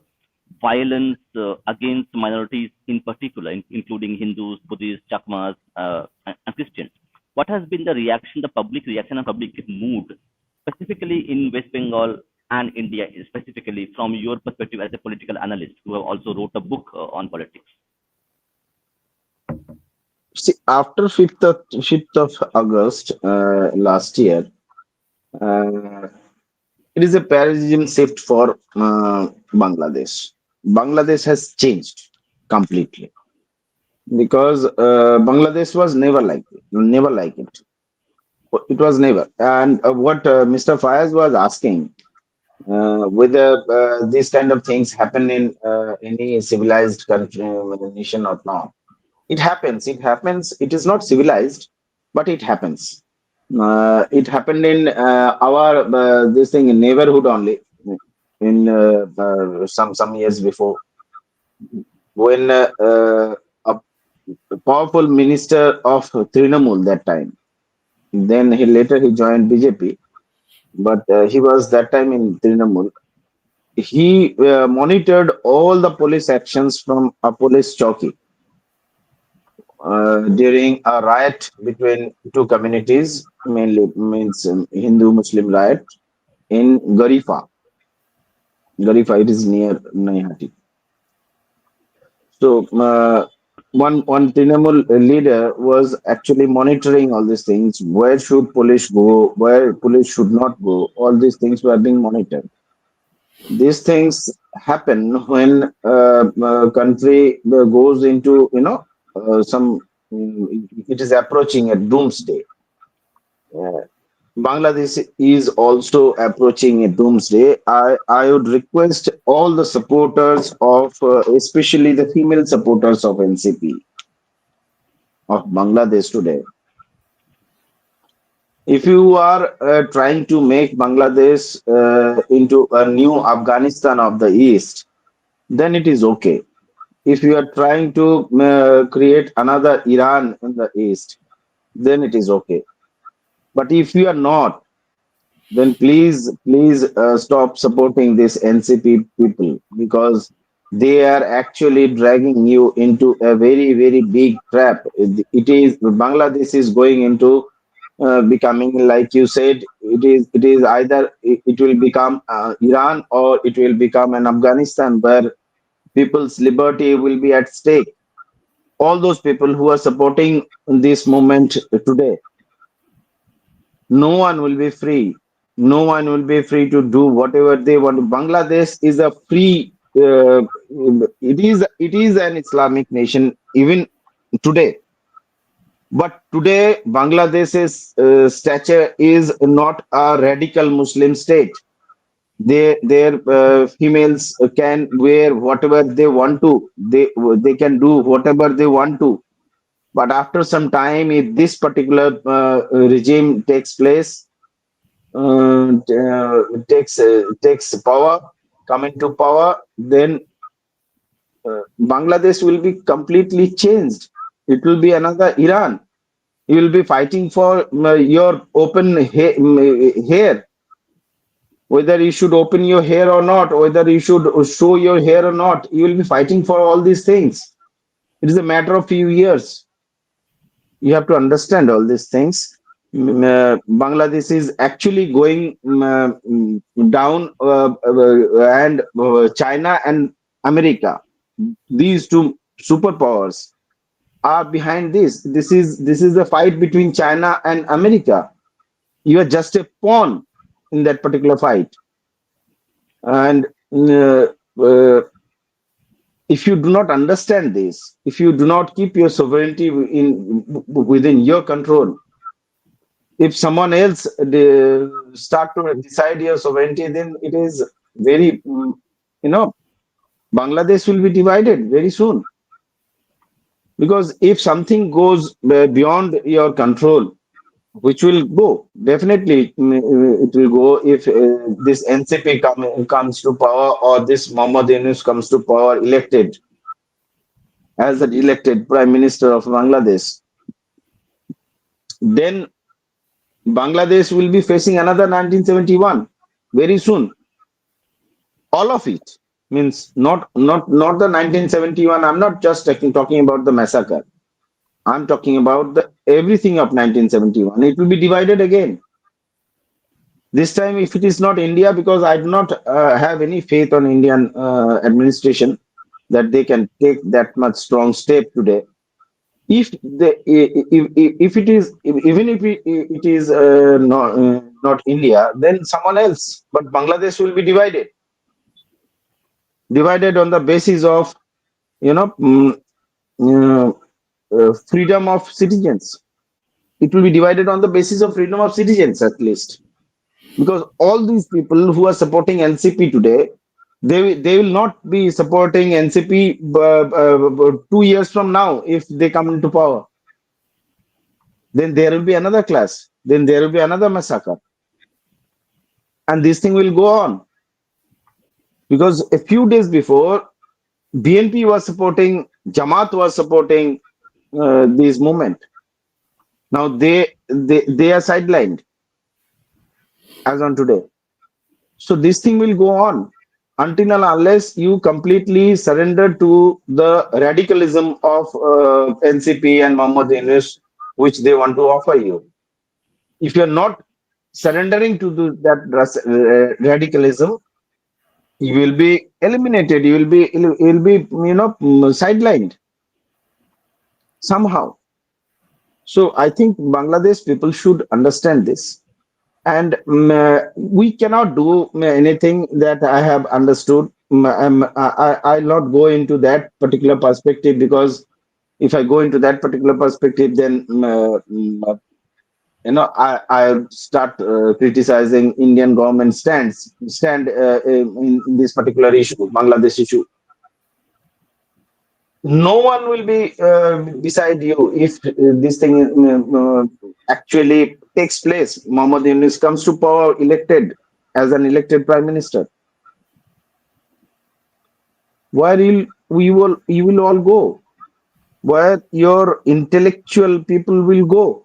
violence against minorities in particular, including Hindus, Buddhists, Chakmas, and Christians. What has been the reaction, the public reaction and public mood, specifically in West Bengal and India, specifically from your perspective as a political analyst who have also wrote a book on politics? See, after 5th of August last year, uh, it is a paradigm shift for Bangladesh. Bangladesh has changed completely because Bangladesh was never like it. It was never. And what Mr. Fayaz was asking, whether these kind of things happen in any civilized country, nation or not. It happens. It happens. It is not civilized, but it happens. It happened in our this thing in neighborhood only in some years before when a powerful minister of Trinamool that time. Then he joined BJP, but he was that time in Trinamool. He monitored all the police actions from a police chowki during a riot between two communities, mainly means Hindu Muslim riot in Garifa. Garifa, it is near Naihati. So one Trinamool leader was actually monitoring all these things. Where should police go? Where police should not go? All these things were being monitored. These things happen when country goes into some. It is approaching a doomsday. Uh, Bangladesh is also approaching a doomsday. I would request all the supporters of, especially the female supporters of NCP of Bangladesh today. If you are trying to make Bangladesh into a new Afghanistan of the East, then it is okay. If you are trying to create another Iran in the East, then it is okay. But if you are not, then please stop supporting this NCP people, because they are actually dragging you into a very very big trap. It is Bangladesh is going into becoming, like you said, it is either it will become Iran, or it will become an Afghanistan where people's liberty will be at stake. All those people who are supporting this movement today, no one will be free. No one will be free to do whatever they want. Bangladesh is a free. It is an Islamic nation even today. But today, Bangladesh's stature is not a radical Muslim state. Their females can wear whatever they want to. They can do whatever they want to. But after some time, if this particular regime takes place, takes power, come into power, then Bangladesh will be completely changed. It will be another Iran. You will be fighting for your open hair, whether you should open your hair or not, whether you should show your hair or not. You will be fighting for all these things. It is a matter of few years. You have to understand all these things. Bangladesh is actually going down, and China and America, these two superpowers, are behind this. This is a fight between China and America. You are just a pawn in that particular fight, and if you do not understand this, if you do not keep your sovereignty within your control, if someone else start to decide your sovereignty, then it is very, you know, Bangladesh will be divided very soon. Because if something goes beyond your control, which will go definitely, it will go if this NCP comes to power, or this Mohammad Yunus comes to power, elected as the elected prime minister of Bangladesh, then Bangladesh will be facing another 1971 very soon. All of it means not the 1971. I'm not just talking about the massacre. I'm talking about the everything of 1971. It will be divided again. This time, if it is not India, because I do not have any faith on Indian administration that they can take that much strong step today. If it is, even if it is not India, then someone else. But Bangladesh will be divided on the basis of, you know mm, uh, freedom of citizens. It will be divided on the basis of freedom of citizens, at least, because all these people who are supporting NCP today, they will not be supporting NCP 2 years from now. If they come into power, then there will be another class, then there will be another massacre, and this thing will go on. Because a few days before, BNP was supporting, Jamaat was supporting this movement. Now they are sidelined as on today. So this thing will go on until and unless you completely surrender to the radicalism of NCP and Mohammad Yunus, which they want to offer you. If you're not surrendering to that radicalism, You will be eliminated. You will be sidelined somehow. So I think Bangladesh people should understand this. And we cannot do anything that I have understood. I'll not go into that particular perspective, because if I go into that particular perspective, then I start criticizing Indian government stand in this particular issue, Bangladesh issue. No one will be beside you if this thing actually takes place. Mohammad Yunus comes to power elected as an elected prime minister. Where you will all go? Where your intellectual people will go?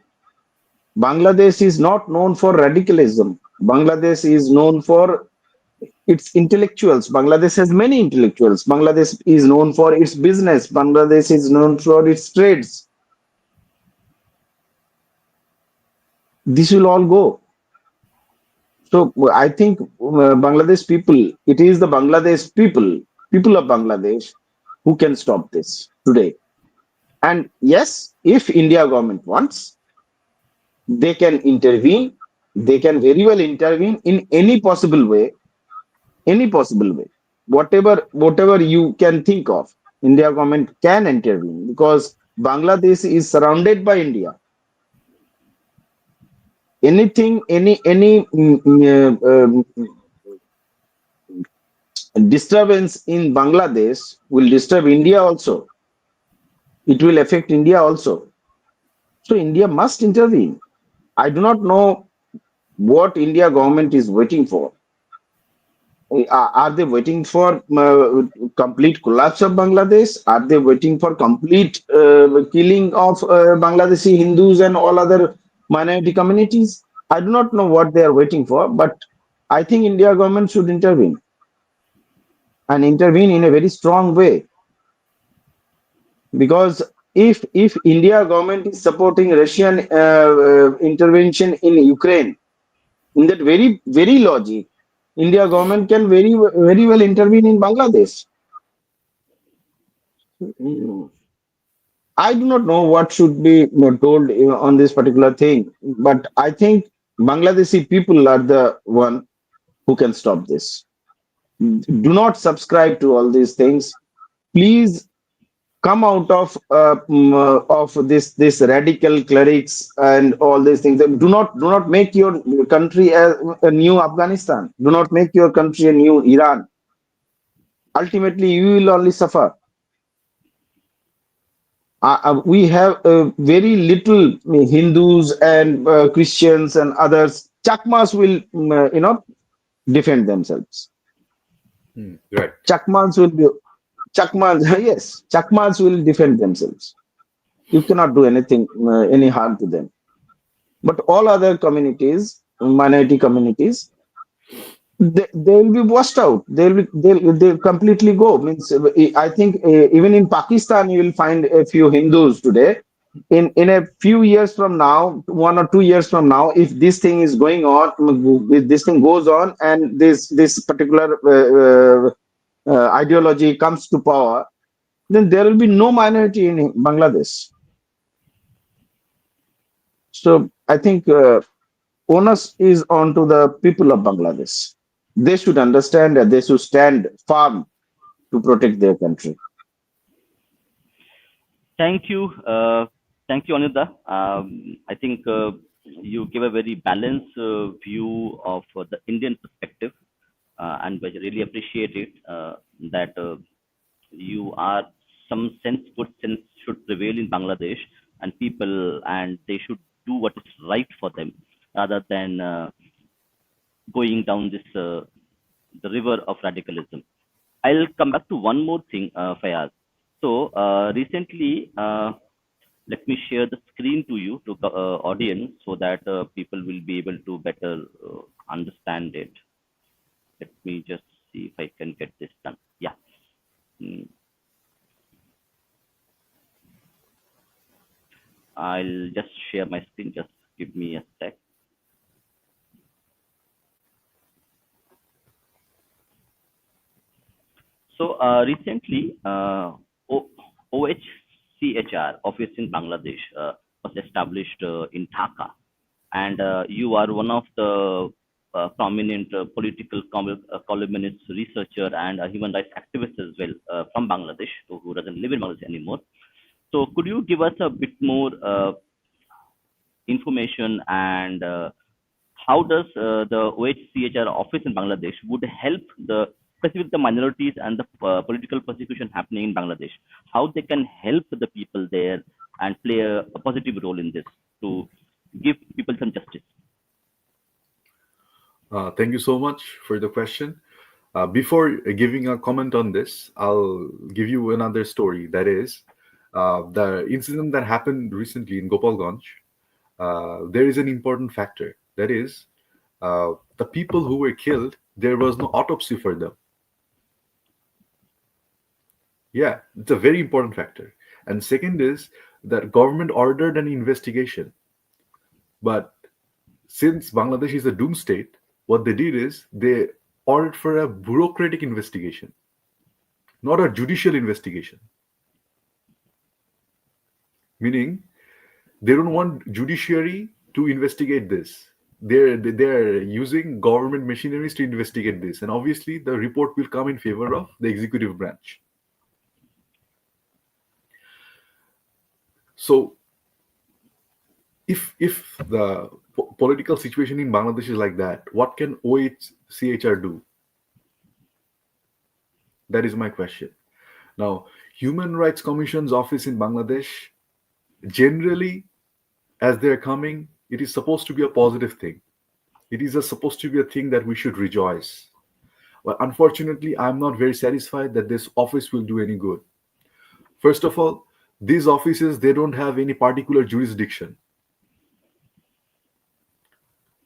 Bangladesh is not known for radicalism. Bangladesh is known for its intellectuals. Bangladesh has many intellectuals. Bangladesh is known for its business. Bangladesh is known for its trades. This will all go. So I think Bangladesh people, it is the Bangladesh people of Bangladesh who can stop this today. And yes, if India government wants, they can intervene. They can very well intervene in any possible way, whatever you can think of. India government can intervene because Bangladesh is surrounded by India. Anything, any disturbance in Bangladesh will disturb India also. It will affect India also. So India must intervene. I do not know what India government is waiting for. Are they waiting for complete collapse of Bangladesh? Are they waiting for complete killing of Bangladeshi Hindus and all other minority communities? I do not know what they are waiting for, but I think India government should intervene, and intervene in a very strong way. Because if India government is supporting Russian intervention in Ukraine, in that very logic, India government can very well intervene in Bangladesh. Mm. I do not know what should be told on this particular thing, but I think Bangladeshi people are the one who can stop this. Do not subscribe to all these things. Please come out of this radical clerics and all these things. Do not make your country a new Afghanistan. Do not make your country a new Iran. Ultimately, you will only suffer. We have very little Hindus and Christians and others. Chakmas will, defend themselves. Right. Chakmas will be Chakmas. Yes, Chakmas will defend themselves. You cannot do anything, any harm to them. But all other communities, minority communities, they will be washed out. They'll completely go. Means I think even in Pakistan you will find a few Hindus today. In a few years from now, 1 or 2 years from now, if this thing is going on, if this thing goes on, and this particular ideology comes to power, then there will be no minority in Bangladesh. So I think onus is on to the people of Bangladesh. They should understand that they should stand firm to protect their country. Thank you. Thank you, Anindya. I think you give a very balanced view of the Indian perspective, and I really appreciate it that you are some sense, good sense should prevail in Bangladesh, and people, and they should do what is right for them rather than going down this the river of radicalism. I'll come back to one more thing, Fayaz. So recently, let me share the screen to you, to the audience, so that people will be able to better understand it. Let me just see if I can get this done. Yeah. Mm, I'll just share my screen. Just give me a sec. Recently, O- OHCHR office in Bangladesh was established in Dhaka, and you are one of the prominent political columnist, researcher, and human rights activist as well from Bangladesh, who doesn't live in Bangladesh anymore. So, could you give us a bit more information and how does the OHCHR office in Bangladesh would help the specific the minorities and the political persecution happening in Bangladesh? How they can help the people there and play a positive role in this to give people some justice? Thank you so much for the question. Before giving a comment on this, I'll give you another story. That is, the incident that happened recently in Gopalganj. There is an important factor. That is, the people who were killed, there was no autopsy for them. Yeah, it's a very important factor. And second is that government ordered an investigation. But since Bangladesh is a doom state, what they did is they ordered for a bureaucratic investigation, not a judicial investigation. Meaning, they don't want judiciary to investigate this. They're using government machineries to investigate this, and obviously the report will come in favor of the executive branch. So, if the political situation in Bangladesh is like that, what can OHCHR do? That is my question. Now, Human Rights Commission's office in Bangladesh, generally, as they're coming, it is supposed to be a positive thing. It is supposed to be a thing that we should rejoice. But unfortunately, I'm not very satisfied that this office will do any good. First of all, these offices, they don't have any particular jurisdiction.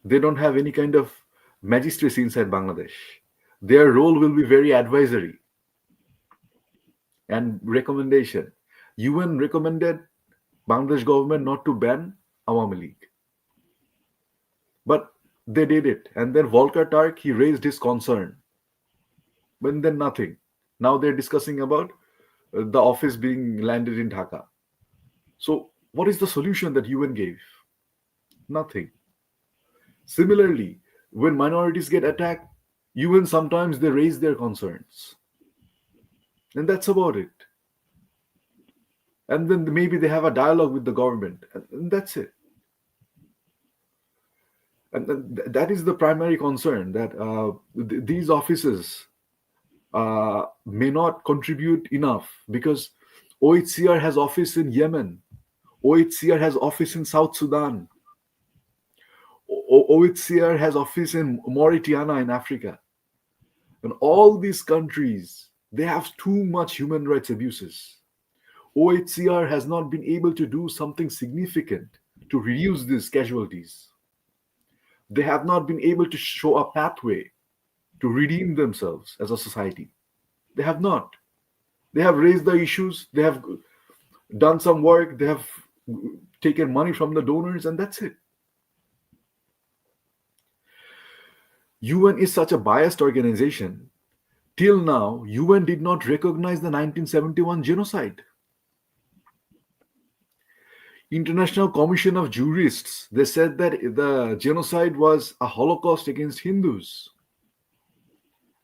They don't have any kind of magistracy inside Bangladesh. Their role will be very advisory and recommendation. UN recommended Bangladesh government not to ban Awami League. But they did it. And then Volker Turk, he raised his concern. But then nothing. Now they're discussing about the office being landed in Dhaka. So what is the solution that UN gave? Nothing. Similarly, when minorities get attacked, UN sometimes they raise their concerns. And that's about it. And then maybe they have a dialogue with the government. And that's it. And that is the primary concern, that these offices may not contribute enough, because OHCR has office in Yemen, OHCR has office in South Sudan, OHCR has office in Mauritania in Africa. And all these countries, they have too much human rights abuses. OHCR has not been able to do something significant to reduce these casualties. They have not been able to show a pathway to redeem themselves as a society. They have not. They have raised the issues, they have done some work, they have taken money from the donors, and that's it. UN is such a biased organization. Till now, UN did not recognize the 1971 genocide. International Commission of Jurists, they said that the genocide was a Holocaust against Hindus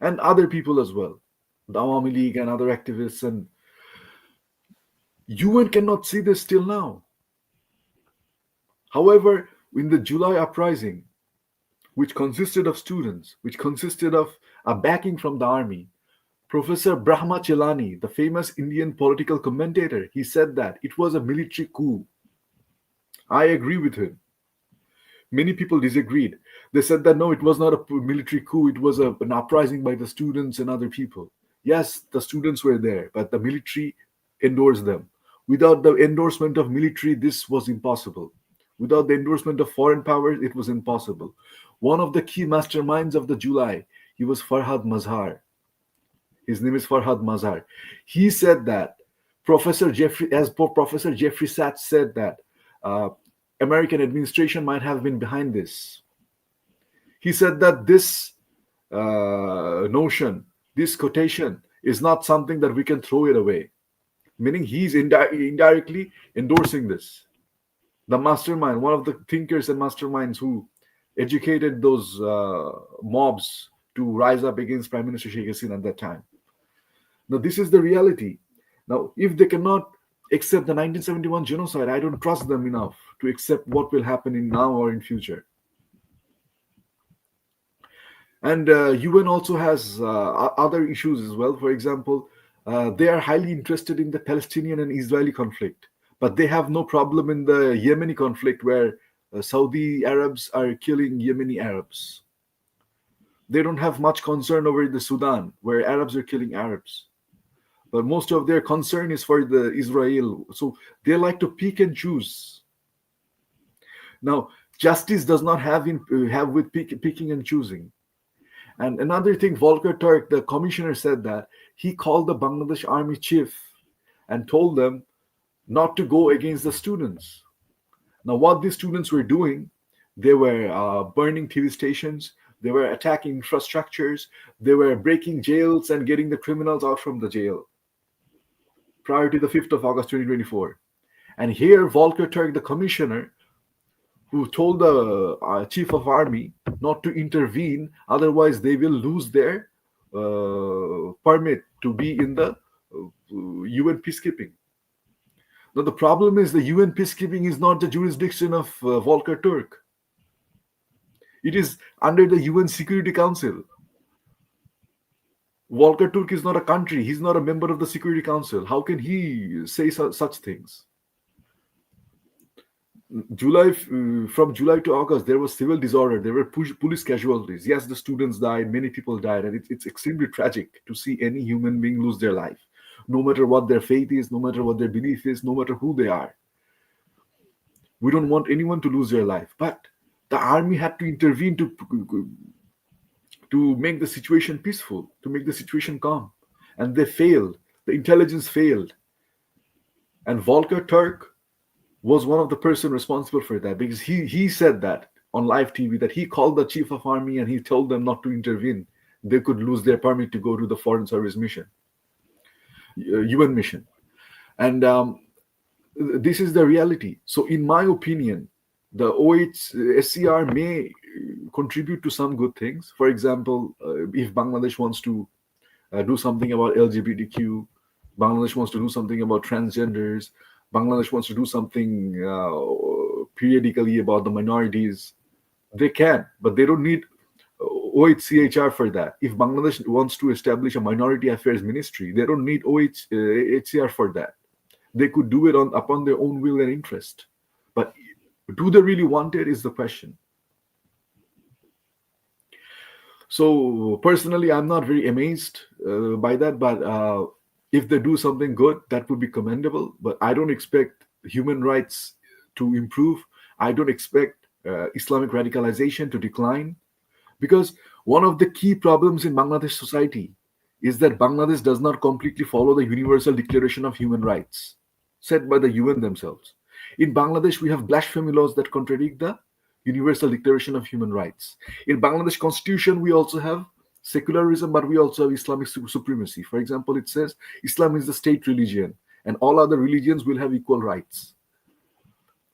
and other people as well, the Awami League and other activists. And UN cannot see this till now. However, in the July uprising, which consisted of students, which consisted of a backing from the army, Professor Brahma Chelani, the famous Indian political commentator, he said that it was a military coup. I agree with him. Many people disagreed. They said that no, it was not a military coup, it was an uprising by the students and other people. Yes, the students were there, but the military endorsed them. Without the endorsement of military, this was impossible. Without the endorsement of foreign powers, it was impossible. One of the key masterminds of the July, he was Farhad Mazhar. His name is Farhad Mazhar. He said that Professor Jeffrey Sachs said that American administration might have been behind this. He said that this notion, this quotation, is not something that we can throw it away. Meaning he's indirectly endorsing this. The mastermind, one of the thinkers and masterminds who educated those mobs to rise up against Prime Minister Sheikh Hasina at that time. Now, this is the reality. Now, if they cannot accept the 1971 genocide, I don't trust them enough to accept what will happen in now or in future. And UN also has other issues as well. For example, they are highly interested in the Palestinian and Israeli conflict, but they have no problem in the Yemeni conflict where Saudi Arabs are killing Yemeni Arabs. They don't have much concern over the Sudan where Arabs are killing Arabs. But most of their concern is for the Israel. So they like to pick and choose. Now, justice does not have with picking and choosing. And another thing, Volker Turk, the commissioner, said that he called the Bangladesh Army chief and told them not to go against the students. Now, what these students were doing, they were burning TV stations, they were attacking infrastructures, they were breaking jails and getting the criminals out from the jail prior to the 5th of August 2024. And here, Volker Turk, the commissioner, who told the chief of army not to intervene, otherwise they will lose their permit to be in the UN peacekeeping. Now the problem is the UN peacekeeping is not the jurisdiction of Volker Turk. It is under the UN Security Council. Volker Turk is not a country. He's not a member of the Security Council. How can he say such things? From July to August, there was civil disorder. There were police casualties. Yes, the students died. Many people died, and it's extremely tragic to see any human being lose their life, no matter what their faith is, no matter what their belief is, no matter who they are. We don't want anyone to lose their life, but the army had to intervene to make the situation peaceful, to make the situation calm, and they failed. The intelligence failed, and Volker Turk was one of the person responsible for that, because he said that on live TV that he called the chief of army and he told them not to intervene. They could lose their permit to go to the foreign service mission, UN mission. And this is the reality. So in my opinion, the SCR may contribute to some good things. For example, if Bangladesh wants to do something about LGBTQ, Bangladesh wants to do something about transgenders, Bangladesh wants to do something periodically about the minorities, they can, but they don't need OHCHR for that. If Bangladesh wants to establish a minority affairs ministry, they don't need OHCR for that. They could do it upon their own will and interest. But do they really want it is the question. So personally, I'm not very amazed by that, but if they do something good, that would be commendable. But I don't expect human rights to improve. I don't expect Islamic radicalization to decline, because one of the key problems in Bangladesh society is that Bangladesh does not completely follow the Universal Declaration of Human Rights set by the UN themselves. In Bangladesh, we have blasphemy laws that contradict the Universal Declaration of Human Rights. In Bangladesh Constitution, we also have secularism, but we also have Islamic supremacy. For example, it says Islam is the state religion and all other religions will have equal rights.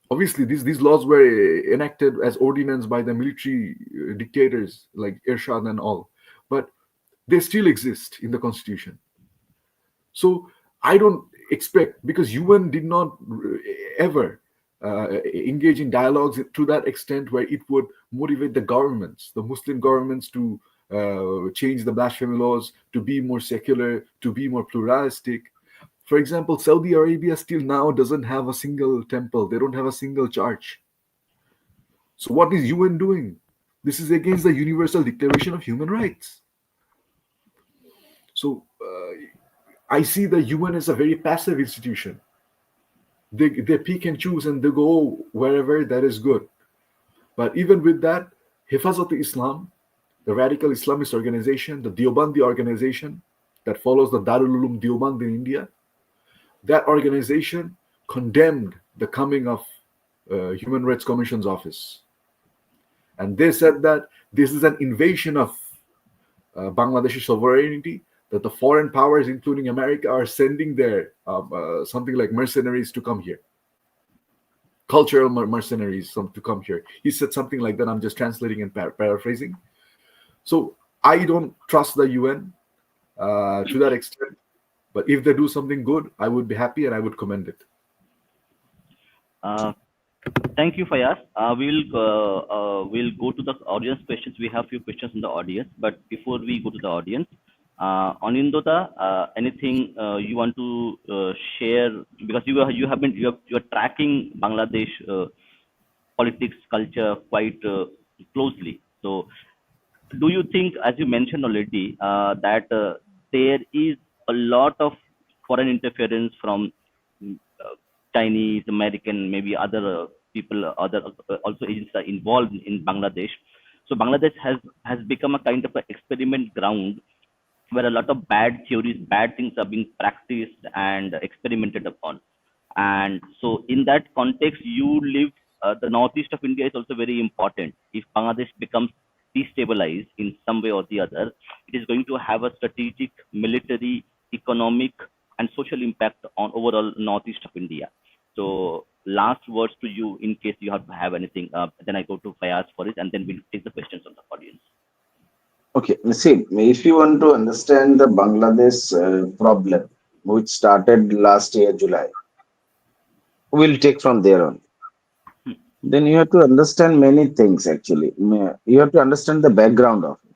Obviously, these laws were enacted as ordinance by the military dictators like Ershad and all, but they still exist in the constitution. So I don't expect, because UN did not ever engage in dialogues to that extent where it would motivate the governments, the Muslim governments, to change the blasphemy laws, to be more secular, to be more pluralistic. For example, Saudi Arabia still now doesn't have a single temple. They don't have a single church. So what is UN doing? This is against the Universal Declaration of Human Rights. So I see the UN as a very passive institution. They pick and choose and they go wherever that is good. But even with that, Hifazat-e-Islam, the radical Islamist organization, the Deobandi organization that follows the Darul Uloom Deoband in India, that organization condemned the coming of Human Rights Commission's office. And they said that this is an invasion of Bangladeshi sovereignty. that the foreign powers, including America, are sending their something like mercenaries to come here, cultural mercenaries to come here. He said something like that. I'm just translating and paraphrasing. So I don't trust the UN to that extent. But if they do something good, I would be happy and I would commend it. Uh, Thank you, Fayaz. We'll go to the audience questions. We have few questions in the audience, but before we go to the audience, Anindya, anything you want to share, because you are tracking Bangladesh politics culture quite closely. So do you think, as you mentioned already, that there is a lot of foreign interference from Chinese, American, maybe other people, other also agents are involved in Bangladesh. So Bangladesh has become a kind of an experiment ground where a lot of bad theories, bad things are being practiced and experimented upon. And so, in that context, you live the northeast of India is also very important. If Bangladesh becomes destabilized in some way or the other, it is going to have a strategic, military, economic, and social impact on overall northeast of India. So, last words to you in case you have anything. Then I go to Fayaz for it, and then we'll take the questions from the audience. Okay, see, if you want to understand the Bangladesh problem, which started last year, July, we'll take from there on. Then you have to understand many things actually. You have to understand the background of it.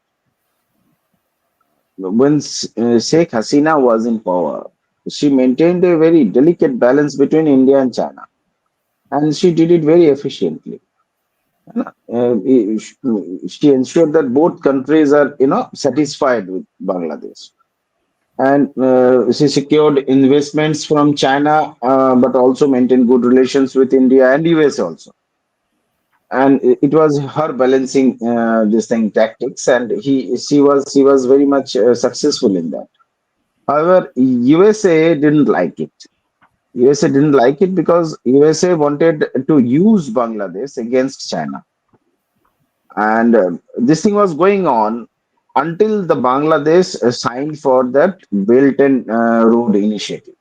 When Sheikh Hasina was in power, she maintained a very delicate balance between India and China, and she did it very efficiently. She ensured that both countries are, satisfied with Bangladesh, and she secured investments from China, but also maintained good relations with India and US also. And it was her balancing this thing tactics, and she was very much successful in that. However, USA didn't like it. USA didn't like it because USA wanted to use Bangladesh against China. And this thing was going on until the Bangladesh signed for that Belt and Road Initiative.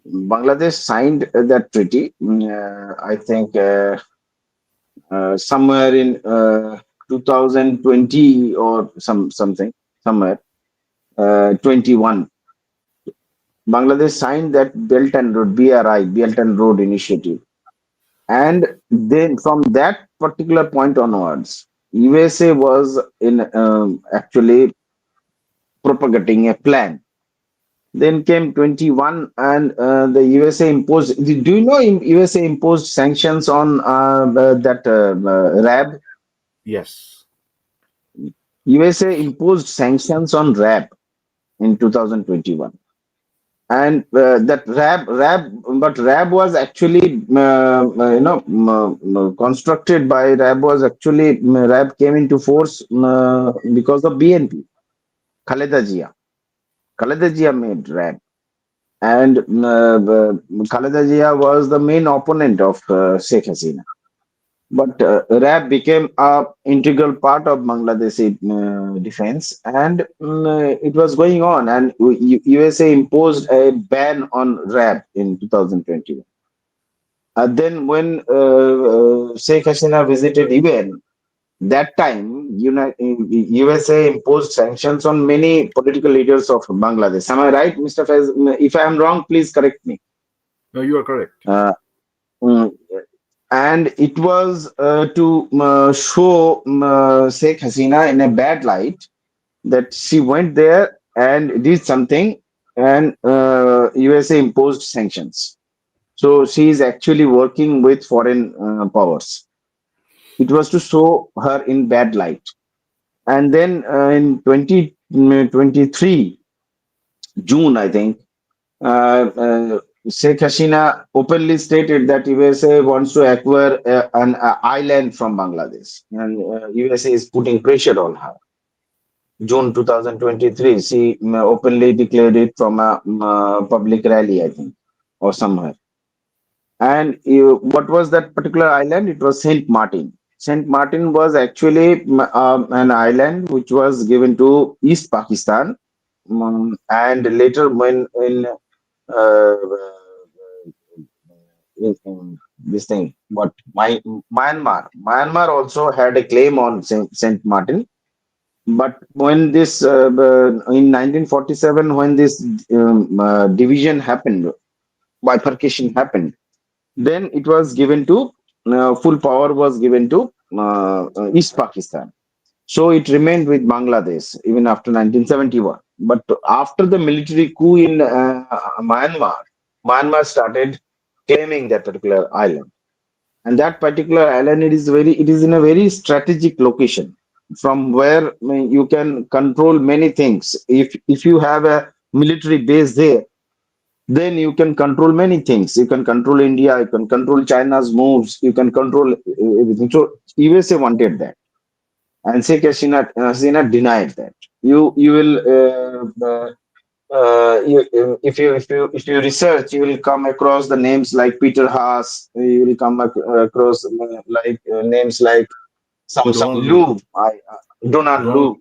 Bangladesh signed that treaty, I think, somewhere in 2020 or something, somewhere 21. Bangladesh signed that Belt and Road (BRI) Belt and Road Initiative, and then from that particular point onwards, USA was in actually propagating a plan. Then came 21, and the USA imposed. Do you know USA imposed sanctions on that RAB? Yes. USA imposed sanctions on RAB in 2021, and that but RAB was actually, constructed by RAB was actually RAB came into force because of BNP. Khaleda Jia. Khaleda Jia made RAB, and Khaleda Jia was the main opponent of Sheikh Hasina. But RAB became a integral part of Bangladeshi defense, and it was going on. And USA imposed a ban on RAB in 2021. Then when Sheikh Hasina visited UN, that time USA imposed sanctions on many political leaders of Bangladesh. Am I right, Mr. Faiz? If I am wrong, please correct me. No, you are correct. Mm, and it was to show Sheikh Hasina in a bad light, that she went there and did something, and USA imposed sanctions. So she is actually working with foreign powers. It was to show her in bad light. And then in 2023, June, I think, Sheikh Hasina openly stated that USA wants to acquire an island from Bangladesh, and USA is putting pressure on her. June 2023, she openly declared it from a public rally, I think, or somewhere. And what was that particular island? It was Saint Martin. Saint Martin was actually an island which was given to East Pakistan, And later, when uh, in this thing, but Myanmar also had a claim on Saint Martin. But when this in 1947, when this division happened, bifurcation happened, then it was given to full power was given to East Pakistan. So it remained with Bangladesh even after 1971. But after the military coup in Myanmar, Myanmar started claiming that particular island. And that particular island, it is in a very strategic location from where you can control many things. If you have a military base there, then you can control many things. You can control India, you can control China's moves, you can control everything. So USA wanted that, and Sheikh Hasina denied that. You will if you research, you will come across the names like Peter Haas. You will come across names like some Donald Lu. Lu, Donald Donald. Lu.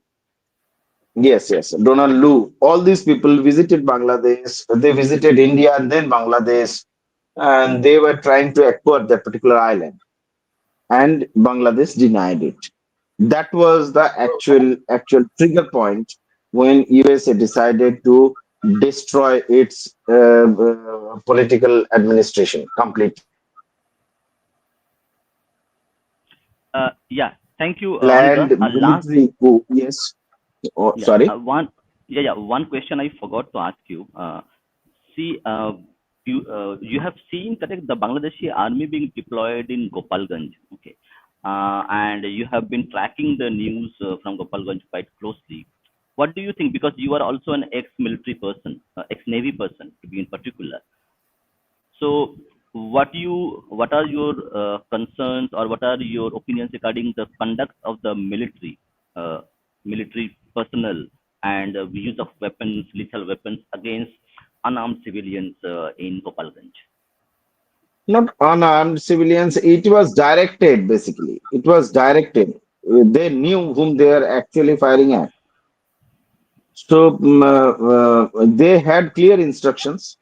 Yes, Donald Lu. All these people visited Bangladesh. They visited India and then Bangladesh, and they were trying to acquire that particular island, and Bangladesh denied it. That was the actual trigger point when USA decided to destroy its political administration completely. Yeah, thank you, Planned Anindya. Last, military coup. Yes. Oh, yeah, sorry. one question I forgot to ask you. See, you have seen correct the Bangladeshi army being deployed in Gopalganj, okay, and you have been tracking the news from Gopalganj quite closely. What do you think? Because you are also an ex-military person, ex-navy person, to be in particular. So, what are your concerns or what are your opinions regarding the conduct of the uh, military personnel and use of weapons, lethal weapons against unarmed civilians in Gopalganj? Not unarmed civilians. It was directed, basically. It was directed. They knew whom they are actually firing at. So they had clear instructions.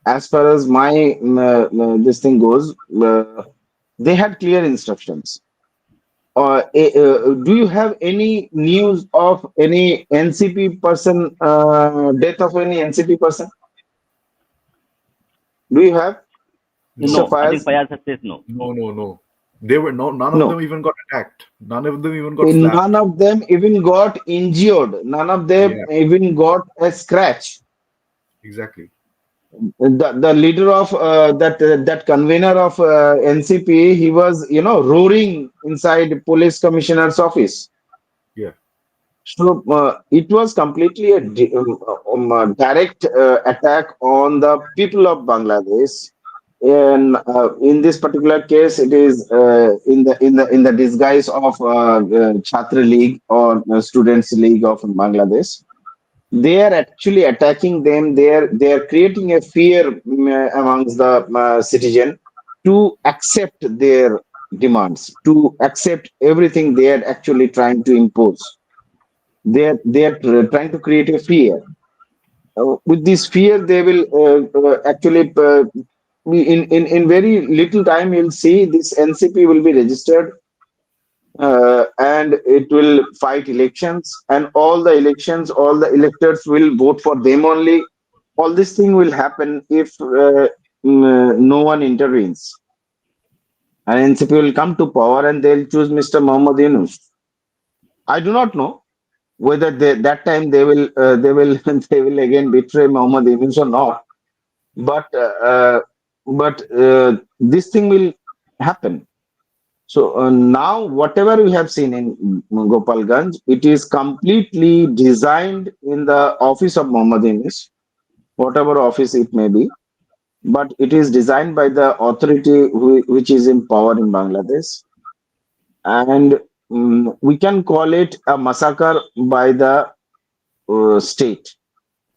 As far as my this thing goes, they had clear instructions. Do you have any news of any NCP person, death of any NCP person? Do you have, Mr. No, No, I think Fayaz? Fayaz says no. no. They were no. None of them No. even got attacked. None of them even got slapped. None of them even got injured. None of them Yeah, even got a scratch. exactly. The leader of that convener of NCP, he was roaring inside police commissioner's office. Yeah. So it was completely a direct attack on the people of Bangladesh. And in this particular case, it is in the disguise of Chhatra League or Students League of Bangladesh. They are actually attacking them. They are creating a fear amongst the citizen to accept their demands, to accept everything they are actually trying to impose. They are trying to create a fear. With this fear, they will actually in very little time you'll see this NCP will be registered, and it will fight elections, and all the electors will vote for them only. All this thing will happen if no one intervenes, and NCP will come to power and they'll choose Mr. Mohammad Yunus. I do not know whether that time they will they will again betray Mohammad Yunus or not, but this thing will happen. So now, whatever we have seen in Gopalganj, it is completely designed in the office of Mohammad Yunus, whatever office it may be, but it is designed by the authority which is in power in Bangladesh. And we can call it a massacre by the state.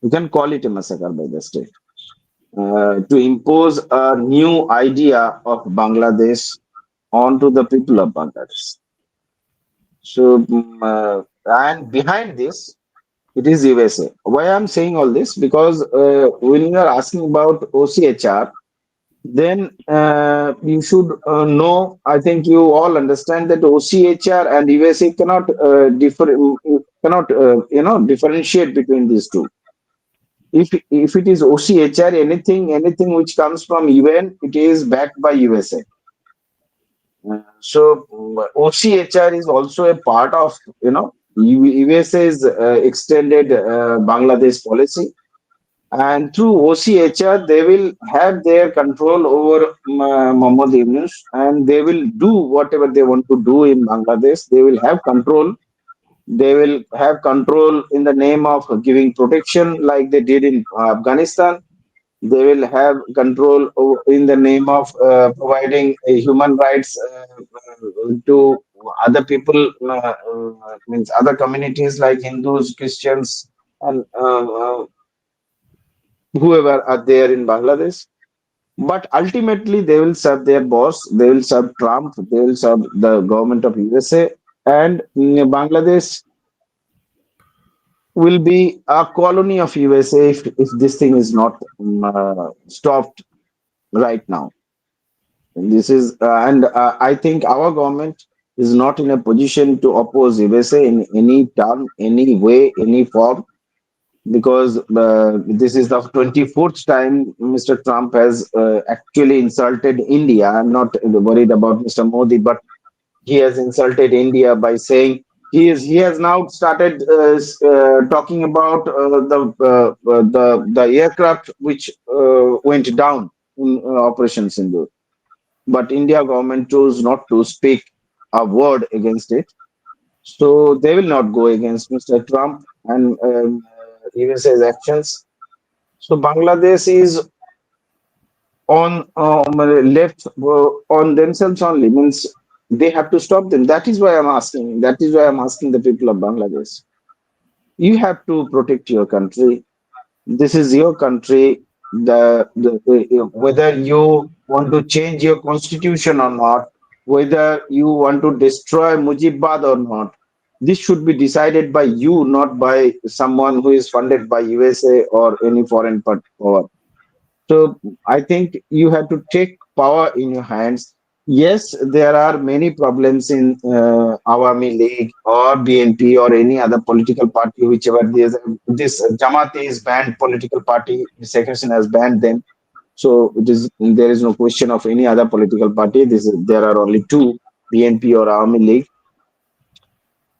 We can call it a massacre by the state to impose a new idea of Bangladesh onto the people of Bangladesh. So, and behind this, It is USA. Why I'm saying all this? Because when you are asking about OCHR, then you should know. I think you all understand that OCHR and USA cannot cannot differentiate between these two. If it is OCHR, anything which comes from UN, it is backed by USA. So OCHR is also a part of USA's extended Bangladesh policy, and through OCHR they will have their control over Mohammed Yunus, and they will do whatever they want to do in Bangladesh. They will have control. They will have control in the name of giving protection, like they did in Afghanistan. They will have control in the name of providing human rights to other people, means other communities like Hindus, Christians, and whoever are there in Bangladesh. But ultimately, they will serve their boss, they will serve Trump, they will serve the government of USA, and Bangladesh will be a colony of USA if this thing is not stopped right now. This is, and I think our government is not in a position to oppose USA in any term, any way, any form, because this is the 24th time Mr. Trump has actually insulted India. I'm not worried about Mr. Modi, but he has insulted India by saying he has now started talking about the aircraft which went down in Operation Sindoor, but India government chose not to speak a word against it. So they will not go against Mr. Trump and USA's actions. So Bangladesh is on left on themselves only, means they have to stop them. That is why I'm asking. That is why I'm asking the people of Bangladesh. You have to protect your country. This is your country. Whether you want to change your constitution or not, whether you want to destroy Mujibad or not, this should be decided by you, not by someone who is funded by USA or any foreign power. So I think you have to take power in your hands. Yes, there are many problems in Awami League or BNP or any other political party, whichever this Jamaat is banned political party. Sheikh Hasina has banned them. So there is no question of any other political party. There are only two, BNP or Awami League.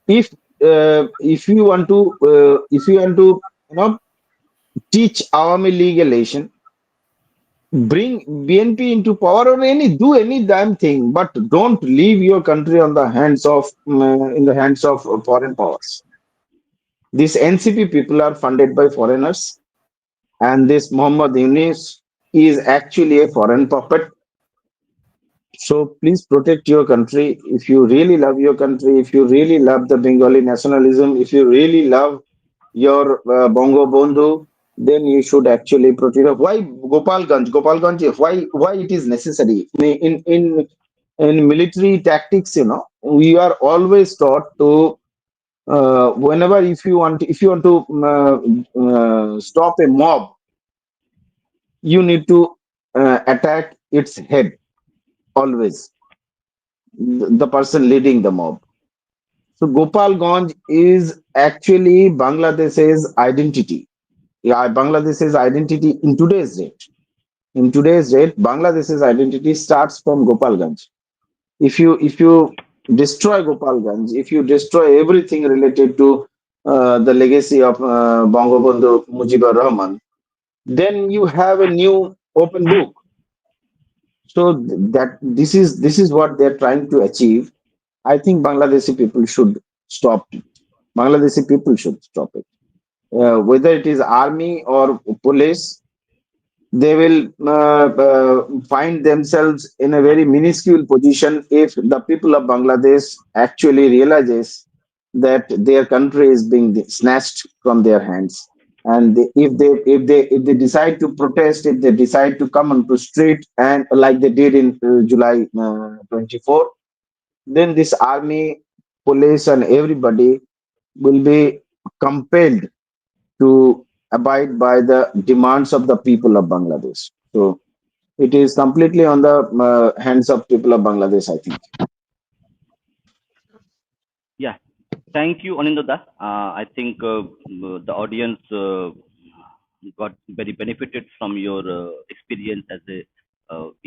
If you want to teach Awami League election, bring BNP into power or do any damn thing, but don't leave your country on the hands of in the hands of foreign powers. These NCP people are funded by foreigners, and this Muhammad Yunus is actually a foreign puppet. So please protect your country. If you really love your country, if you really love the Bengali nationalism, if you really love your Bongo Bondhu, then you should actually protect. Why Gopalganj? Gopalganj. Why it is necessary in military tactics? We are always taught to whenever if you want to stop a mob, you need to attack its head always, the person leading the mob. So Gopal Ganj is actually Bangladesh's identity. Yeah, Bangladesh's identity in today's date. In today's date, Bangladesh's identity starts from Gopalganj. If you destroy Gopalganj, if you destroy everything related to the legacy of Bangabandhu Mujibur Rahman, then you have a new open book. So that this is what they're trying to achieve. I think Bangladeshi people should stop it. Bangladeshi people should stop it. Whether it is army or police, they will find themselves in a very minuscule position if the people of Bangladesh actually realizes that their country is being snatched from their hands. And if they decide to protest, if they decide to come onto street and like they did in July 24, then this army, police, and everybody will be compelled. to abide by the demands of the people of Bangladesh. So it is completely on the hands of people of Bangladesh, I think. Yeah. Thank you, Anindya. I think the audience got very benefited from your experience as a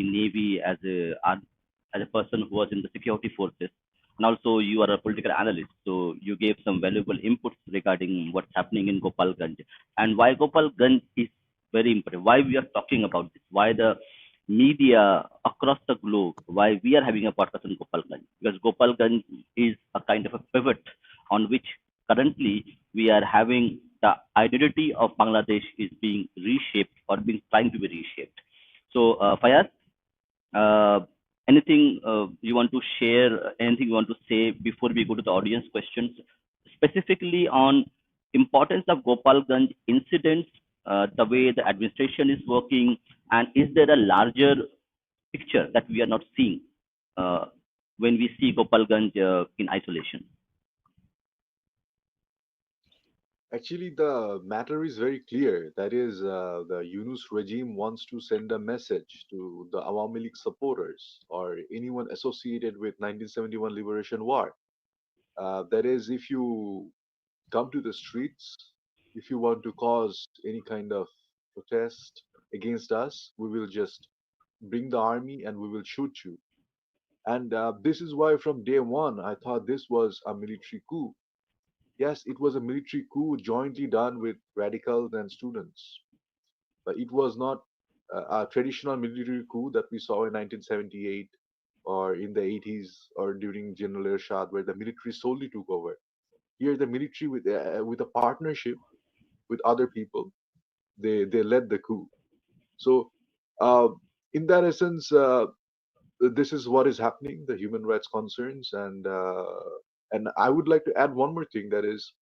in Navy, as a person who was in the security forces, and also you are a political analyst. So you gave some valuable inputs regarding what's happening in Gopalganj and why Gopalganj is very important. Why we are talking about this? Why the media across the globe? Why we are having a podcast on Gopalganj? Because Gopalganj is a kind of a pivot on which currently we are having the identity of Bangladesh is being reshaped or being trying to be reshaped. So, Fayaz, uh, anything you want to share? Anything you want to say before we go to the audience questions, specifically on importance of Gopalganj incidents, the way the administration is working, and is there a larger picture that we are not seeing uh, when we see Gopalganj in isolation? Actually, the matter is very clear. That is, the Yunus regime wants to send a message to the Awami League supporters or anyone associated with 1971 Liberation War. That is, if you come to the streets, if you want to cause any kind of protest against us, we will just bring the army and we will shoot you. And this is why, from day one, I thought this was a military coup. Yes, it was a military coup jointly done with radicals and students. But it was not a traditional military coup that we saw in 1978 or in the 80s or during General Ershad, where the military solely took over. Here, the military, with a partnership with other people, they led the coup. So, uh, in that essence, this is what is happening, the human rights concerns, and I would like to add one more thing, that is,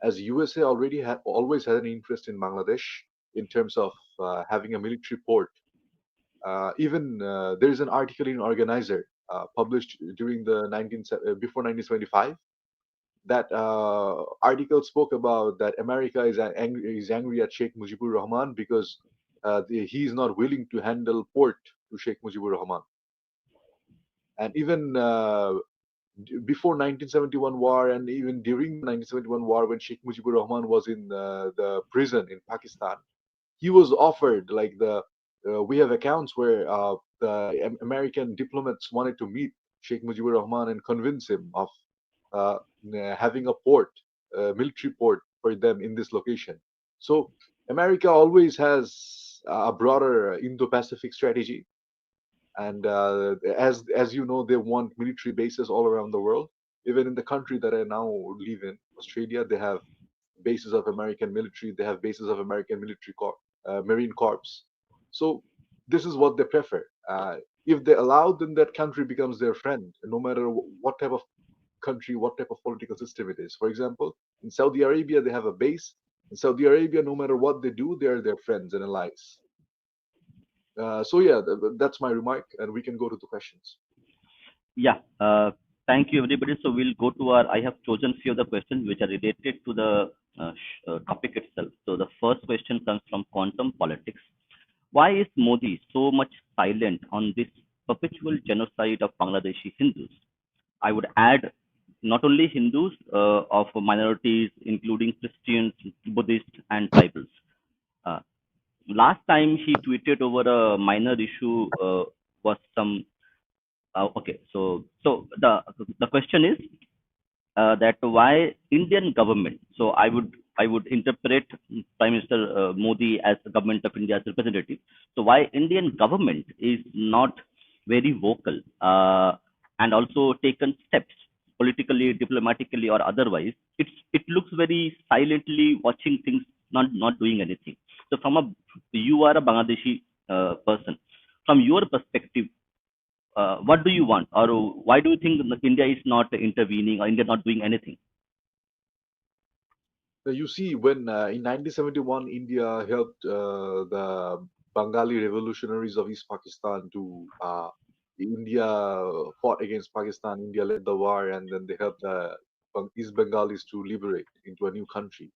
as USA always had an interest in Bangladesh in terms of having a military port. Even there is an article in Organizer published during the before 1975. That article spoke about that America is angry at Sheikh Mujibur Rahman because he is not willing to handle port to Sheikh Mujibur Rahman. And even before 1971 war and even during the 1971 war, when Sheikh Mujibur Rahman was in the prison in Pakistan, he was offered, like, the we have accounts where the American diplomats wanted to meet Sheikh Mujibur Rahman and convince him of uh, having a port, a military port for them in this location. So America always has a broader Indo-Pacific strategy, and as you know, they want military bases all around the world. Even in the country that I now live in, Australia, they have bases of American military. They have bases of American Marine Corps. So this is what they prefer. If they allow, then that country becomes their friend, no matter what type of country, what type of political system it is. For example, in Saudi Arabia, they have a base. In Saudi Arabia, no matter what they do, they are their friends and allies. So yeah, that's my remark, and we can go to the questions. Yeah. Thank you, everybody. So we'll go to our. I have chosen few of the questions which are related to the topic itself. So the first question comes from quantum politics. Why is Modi so much silent on this perpetual genocide of Bangladeshi Hindus? I would add not only Hindus, of minorities, including Christians, Buddhists, and tribals. Uh, Last time he tweeted over a minor issue was some. Okay, so the question is that why Indian government? So I would interpret Prime Minister Modi as the government of India's representative. So why Indian government is not very vocal and also taken steps politically, diplomatically, or otherwise? It looks very silently watching things, not doing anything. So you are a Bangladeshi person. From your perspective, what do you want, or why do you think India is not intervening or India not doing anything? You see, when in 1971 India helped the Bengali revolutionaries of East Pakistan to India fought against Pakistan. India led the war, and then they helped the East Bengalis to liberate into a new country.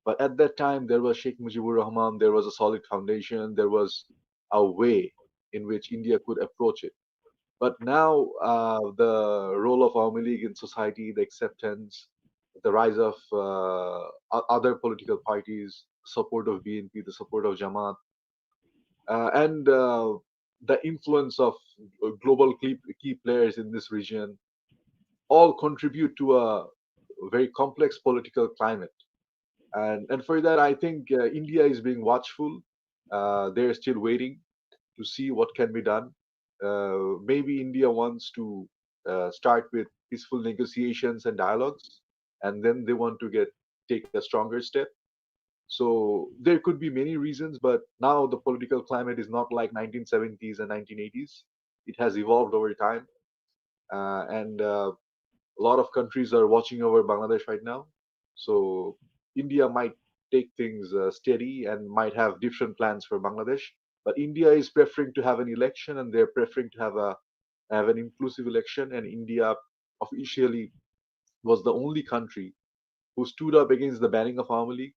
But at that time, there was Sheikh Mujibur Rahman, there was a solid foundation, there was a way in which India could approach it. But now, the role of Awami League in society, the acceptance, the rise of other political parties, support of BNP, the support of Jamaat, and the influence of global key players in this region all contribute to a very complex political climate. And for that, I think India is being watchful. They're still waiting to see what can be done. Maybe India wants to start with peaceful negotiations and dialogues, and then they want to get take a stronger step. So there could be many reasons, but now the political climate is not like 1970s and 1980s. It has evolved over time, and a lot of countries are watching over Bangladesh right now. So India might take things steady and might have different plans for Bangladesh. But India is preferring to have an election, and they're preferring to have an inclusive election. And India officially was the only country who stood up against the banning of Awami League.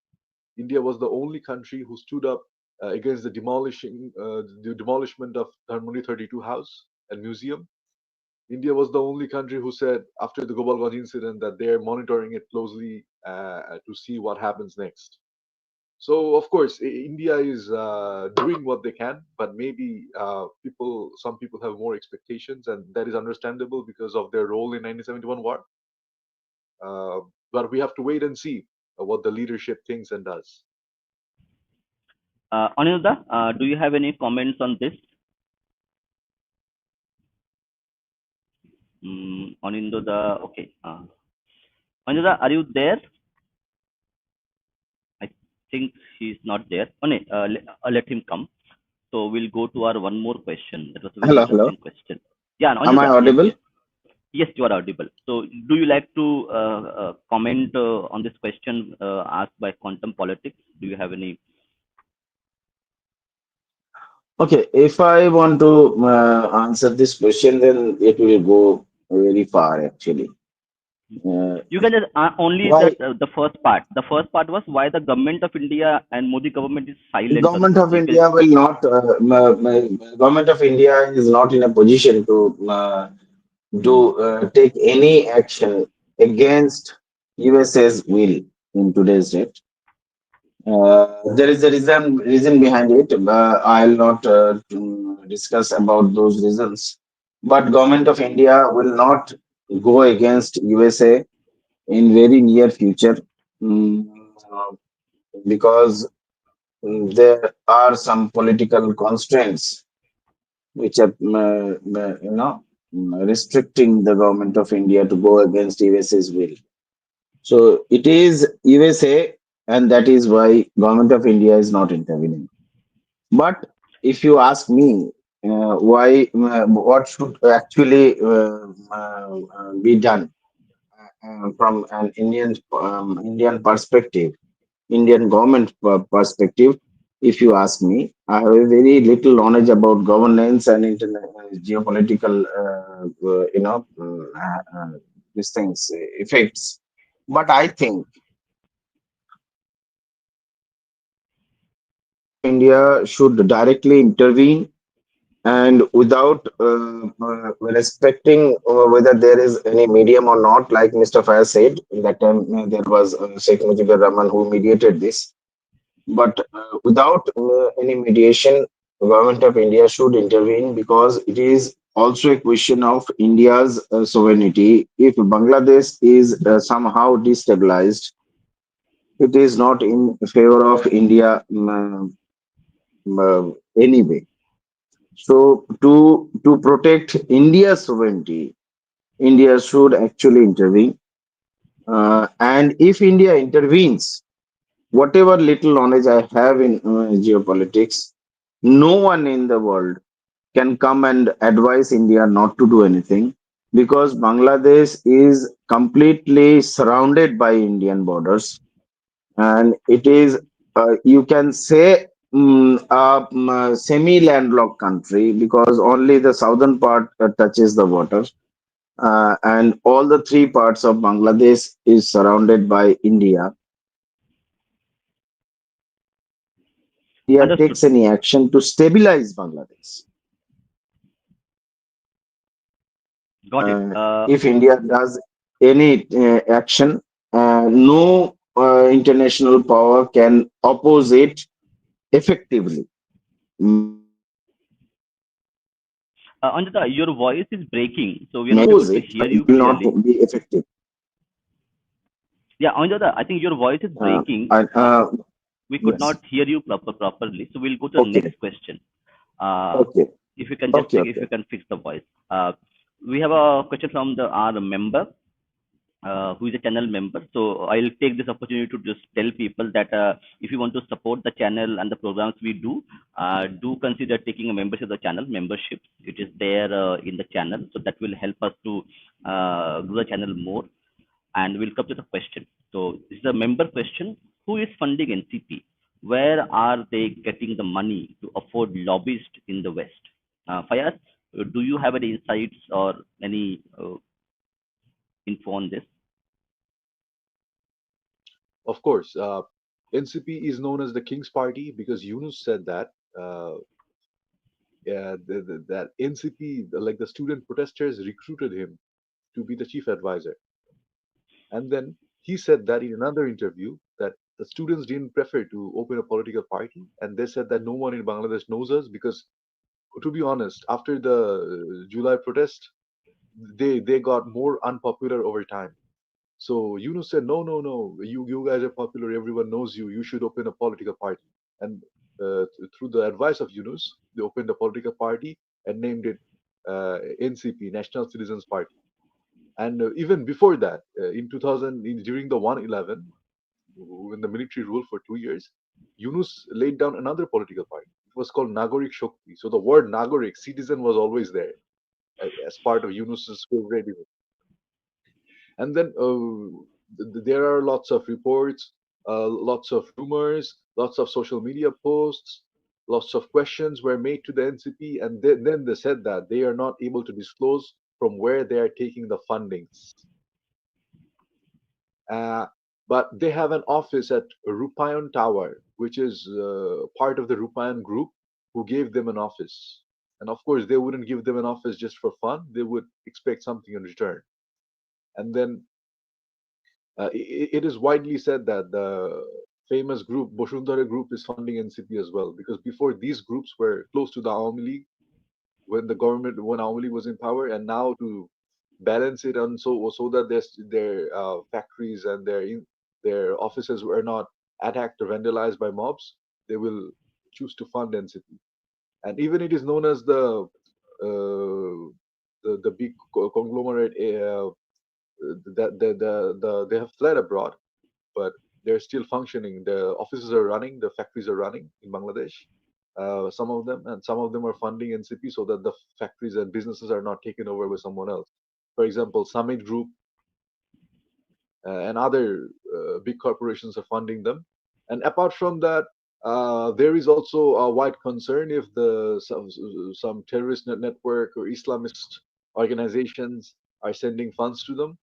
India was the only country who stood up against the demolishment of Dharmani 32 House and Museum. India was the only country who said after the Gopalganj incident that they're monitoring it closely to see what happens next. So of course, India is doing what they can, but maybe some people have more expectations, and that is understandable because of their role in 1971 war. But we have to wait and see what the leadership thinks and does. Anindya, do you have any comments on this? Anindya, okay. Anindya, are you there? I think he's not there. Oh, no, let him come. So we'll go to our one more question. That was a very Hello, hello. interesting question. Yeah, Am I Anindya, yes, audible? yes. Yes, you are audible. So do you like to comment on this question asked by Quantum Politics? Do you have any? Okay, if I want to answer this question, then it will go very far actually. Uh, You can just only why the first part. The first part was why the government of India and Modi government is silent on government this. of You can. India will not, government of India is not in a position to do take any action against USA's will in today's date. There is a reason behind it. I'll not discuss about those reasons. But government of India will not go against USA in very near future, mm, uh, because there are some political constraints which are restricting the government of India to go against USA's will. So it is USA, and that is why government of India is not intervening. But if you ask me, why, what should actually be done from an Indian perspective, Indian government perspective, if you ask me, I have a very little knowledge about governance and geopolitical, these things, effects. But I think India should directly intervene and without respecting whether there is any medium or not, like Mr. Fayaz said, that time there was Sheikh Mujibur Rahman who mediated this. But without any mediation, the government of India should intervene because it is also a question of India's sovereignty. If Bangladesh is somehow destabilized, it is not in favor of India anyway. So to protect India's sovereignty, India should actually intervene. And if India intervenes, whatever little knowledge I have in geopolitics, no one in the world can come and advise India not to do anything because Bangladesh is completely surrounded by Indian borders, and it is, you can say, a semi-landlocked country because only the southern part touches the water, and all the three parts of Bangladesh is surrounded by India. Understood. takes any action to stabilize Bangladesh. Got it. If India does any action, no international power can oppose it effectively. Anjata, your voice is breaking, so we are not able Oppose to it, hear but you it will not clearly. be effective. Yeah, Anjata, I think your voice is Uh, breaking. I- uh, We could yes. not hear you properly, so we'll go to the Okay. next question. Uh, Okay. if you can just Okay. check if Okay. you can fix the voice. We have a question from our member, who is a channel member. So I'll take this opportunity to just tell people that if you want to support the channel and the programs we do consider taking a membership of the channel. Membership, it is there in the channel, so that will help us to grow the channel more. And we'll come to the question. So this is a member question. Who is funding NCP? Where are they getting the money to afford lobbyists in the West? Fayaz, do you have any insights or any info on this? Of course, NCP is known as the King's Party because Yunus said that. Uh, yeah, that NCP, like the student protesters, recruited him to be the chief advisor. And then he said that in another interview that the students didn't prefer to open a political party, and they said that no one in Bangladesh knows us because, to be honest, after the July protest, they got more unpopular over time. So Yunus said, no, no, no, you guys are popular, everyone knows you. You should open a political party. And through the advice of Yunus, they opened a political party and named it NCP, National Citizens Party. And even before that, in 2000, during the 111, when the military ruled for 2 years, Yunus laid down another political party. It was called Nagorik Shakti. So the word Nagorik, citizen, was always there as part of Yunus's favorite. And then there are lots of reports, lots of rumors, lots of social media posts, lots of questions were made to the NCP, and then they said that they are not able to disclose from where they are taking the fundings. Uh, but they have an office at Rupayan Tower, which is part of the Rupayan group, who gave them an office. And of course, they wouldn't give them an office just for fun. They would expect something in return. And then it is widely said that the famous group, Boshundhara Group, is funding NCP as well, because before these groups were close to the Awami League when Awami League was in power, and now to balance it and so that their factories and their offices were not attacked or vandalized by mobs, they will choose to fund NCP. And even it is known as the big conglomerate that they have fled abroad, but they're still functioning. The offices are running, the factories are running in Bangladesh. Some of them, and some of them are funding NCP so that the factories and businesses are not taken over by someone else. For example, Summit Group and other big corporations are funding them. And apart from that, there is also a wide concern if some terrorist network or Islamist organizations are sending funds to them.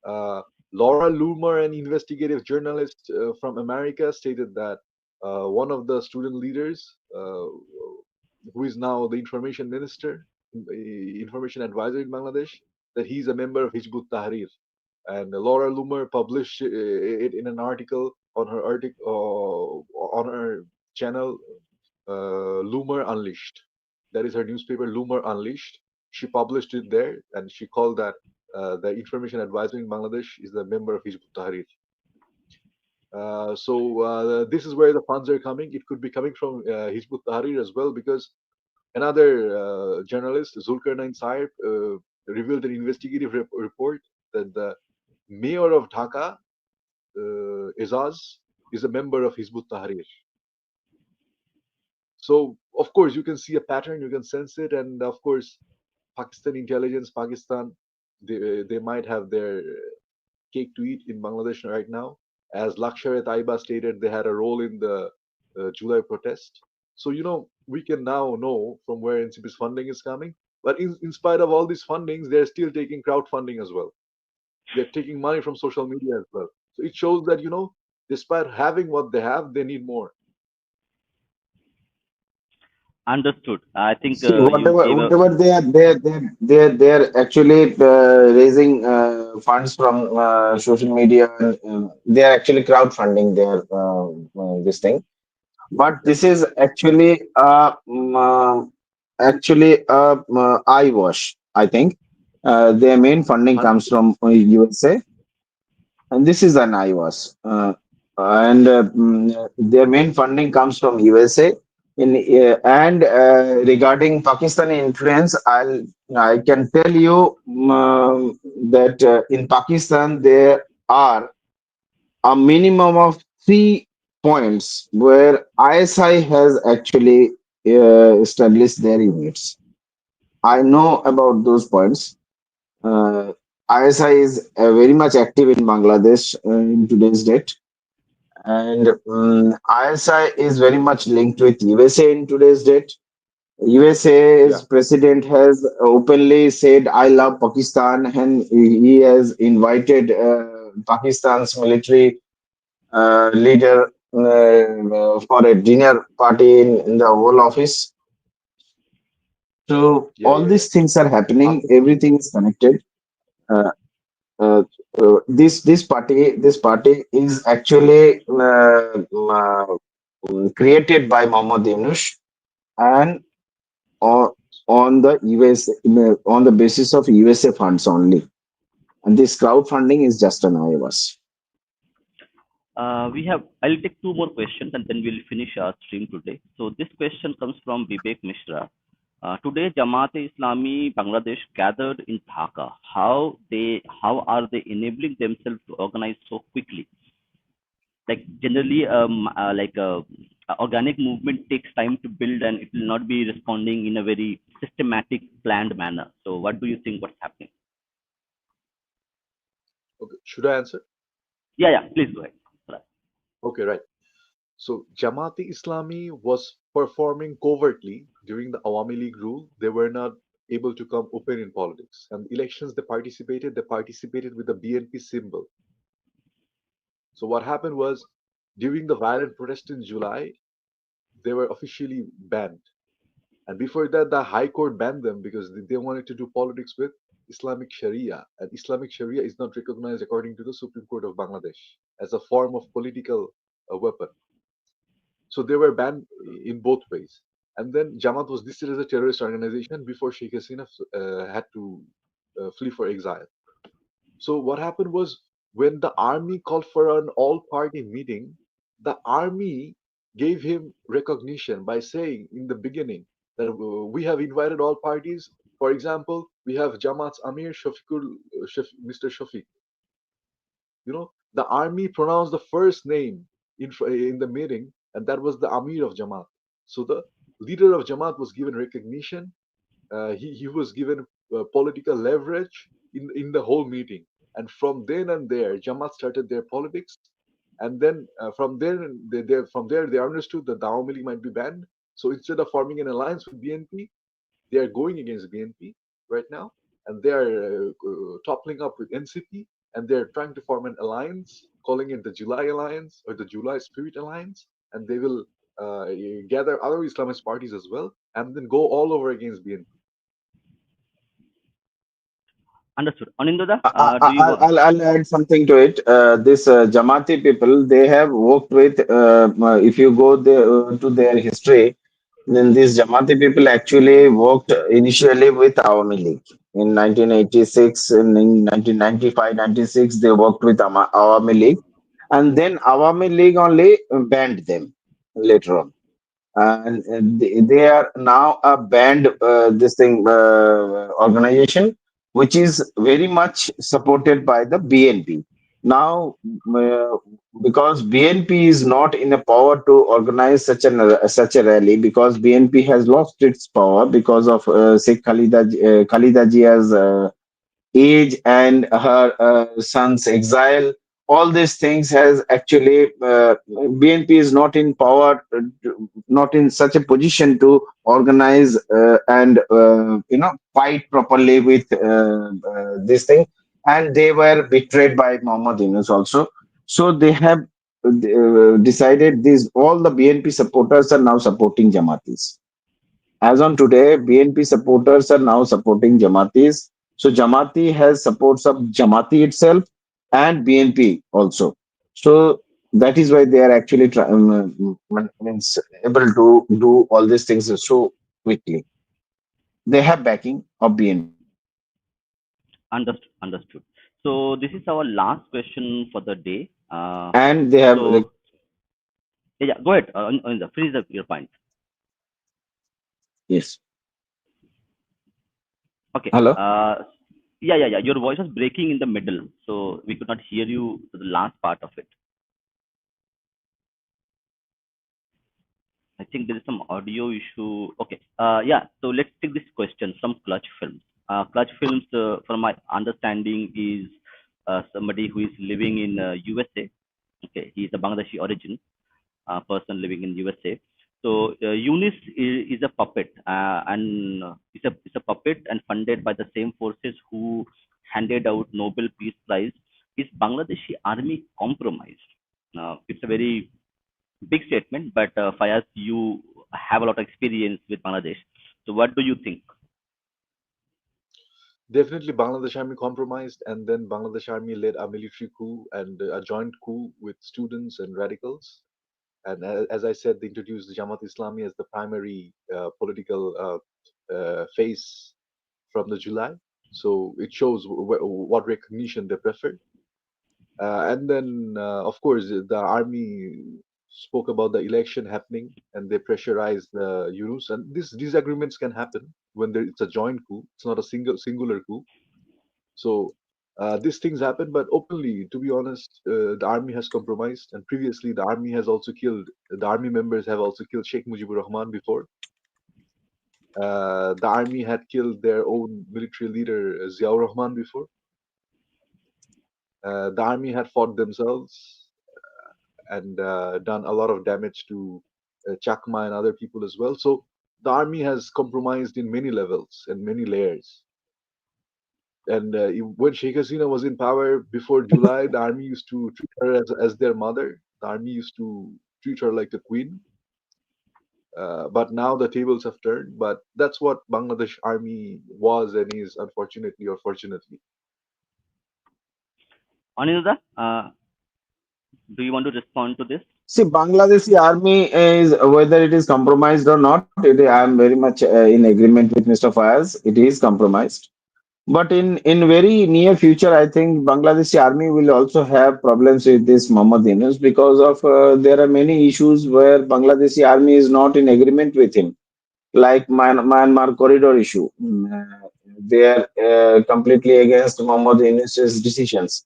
uh, Laura Loomer, an investigative journalist from America, stated that one of the student leaders, who is now the information minister, information advisor in Bangladesh, that he's a member of Hizbut Tahrir. And Laura Loomer published it in an article on her channel, Loomer Unleashed. That is her newspaper, Loomer Unleashed. She published it there, and she called that the information advisor in Bangladesh is the member of Hizb ut-Tahrir. So this is where the funds are coming. It could be coming from Hizb ut-Tahrir as well, because another journalist, Zulkarnain Saib, revealed an investigative report that the mayor of Dhaka, Izaz, is a member of Hizb ut-Tahrir. So of course you can see a pattern, you can sense it, and of course Pakistan intelligence, Pakistan, they might have their cake to eat in Bangladesh right now. As Lakshare Taiba stated, they had a role in the July protest. So we can now know from where NCP's funding is coming. But in spite of all these fundings, they're still taking crowdfunding as well. They're taking money from social media as well. So it shows that despite having what they have, they need more. Understood. I think See, you whatever gave a whatever they are actually raising funds from social media. And, they are actually crowdfunding their this thing. But Yeah. this is actually eyewash. I think their main funding comes 100%. from USA, and this is an eyewash. And their main funding comes from USA. Regarding Pakistani influence, I can tell you that in Pakistan there are a minimum of 3 points where ISI has actually established their units. I know about those points. Uh, ISI is very much active in Bangladesh in today's date, and ISI is very much linked with USA in today's date. Yeah. USA's president has openly said, "I love Pakistan," and he has invited Pakistan's military leader for a dinner party in the Oval Office. So Yeah. all Yeah. Yeah. these things are happening. After. Everything is connected. Uh, this party is actually created by Mohammad Yunus and on, on the US on the basis of USA funds only. And this crowdfunding is just an IOS. we have. I'll take two more questions and then we'll finish our stream today. So this question comes from Vivek Mishra. Today, Jamaat-e-Islami Bangladesh gathered in Dhaka. How are they enabling themselves to organize so quickly? Like generally, organic movement takes time to build and it will not be responding in a very systematic, planned manner. So, what do you think? What's happening? Okay. Should I answer? Yeah, yeah. Please go ahead. Right. Okay. Right. So Jamaati Islami was performing covertly during the Awami League rule. They were not able to come open in politics. And the elections they participated with the BNP symbol. So what happened was during the violent protest in July, they were officially banned. And before that, the High Court banned them because they wanted to do politics with Islamic Sharia. And Islamic Sharia is not recognized according to the Supreme Court of Bangladesh as a form of political weapon. So they were banned in both ways. And then Jamaat was listed as a terrorist organization before Sheikh Hasina had to flee for exile. So what happened was when the army called for an all-party meeting, the army gave him recognition by saying in the beginning that we have invited all parties. For example, we have Jamaat's Amir Mr. Shafiq. The army pronounced the first name in the meeting, and that was the Amir of Jamaat. So the leader of Jamaat was given recognition. He was given political leverage in the whole meeting. And from then and there, Jamaat started their politics. And then from there they understood that the Awami League might be banned. So instead of forming an alliance with BNP, they are going against BNP right now, and they are toppling up with NCP, and they're trying to form an alliance, calling it the July Alliance or the July Spirit Alliance, and they will gather other Islamist parties as well, and then go all over against BNP. Understood. Anindya, do you? I'll add something to it. This Jamati people, they have worked with, if you go to their history, then these Jamati people actually worked initially with Awami League. In 1986, in 1995, 96, they worked with Awami League. And then Awami League only banned them later on. And they are now a banned this thing organization which is very much supported by the BNP now. uh, because BNP is not in a power to organize such a rally, because BNP has lost its power because of Sheikh Khalida Jia's age and her son's exile. All these things has actually BNP is not in power, not in such a position to organize and fight properly with this thing. And they were betrayed by Muhammad Yunus also. So they have decided these all the BNP supporters are now supporting Jamatis. As on today, BNP supporters are now supporting Jamatis. So Jamati has supports of Jamati itself and BNP also. So that is why they are actually means able to do all these things so quickly. They have backing of BNP. Understood. Understood. So this is our last question for the day. And they have So yeah, go ahead. Finish your point. yes. Okay. Hello. Yeah. Your voice was breaking in the middle, so we could not hear you to the last part of it. I think there is some audio issue. Okay. Yeah. So let's take this question from Clutch Films. Clutch Films, from my understanding, is somebody who is living in USA. Okay, he is a Bangladeshi origin person living in USA. So Yunus is a puppet, and it's a puppet and funded by the same forces who handed out Nobel Peace Prize. Is Bangladeshi army compromised? It's a very big statement, but Fayaz, you have a lot of experience with Bangladesh. So what do you think? Definitely, Bangladesh Army compromised, and then Bangladesh Army led a military coup and a joint coup with students and radicals. And as I said, they introduced Jamaat Islami as the primary political face from the July. So it shows what recognition they preferred. And then, of course, the army spoke about the election happening, and they pressurized Yunus. And these disagreements can happen when it's a joint coup. It's not a singular coup. So these things happen, but openly, to be honest, the army has compromised. And previously, the army members have also killed Sheikh Mujibur Rahman before. The army had killed their own military leader, Ziaur Rahman, before. The army had fought themselves and done a lot of damage to Chakma and other people as well. So the army has compromised in many levels and many layers. And when Sheikh Hasina was in power before July, the army used to treat her as their mother. The army used to treat her like a queen. But now the tables have turned. But that's what Bangladesh army was and is, unfortunately or fortunately. Anindya, do you want to respond to this? See, Bangladeshi army is whether it is compromised or not. I am very much in agreement with Mr. Fayaz. It is compromised. But in very near future, I think Bangladeshi army will also have problems with this Muhammad Yunus because of there are many issues where Bangladeshi army is not in agreement with him, like Myanmar corridor issue. They are completely against Muhammad Yunus's decisions.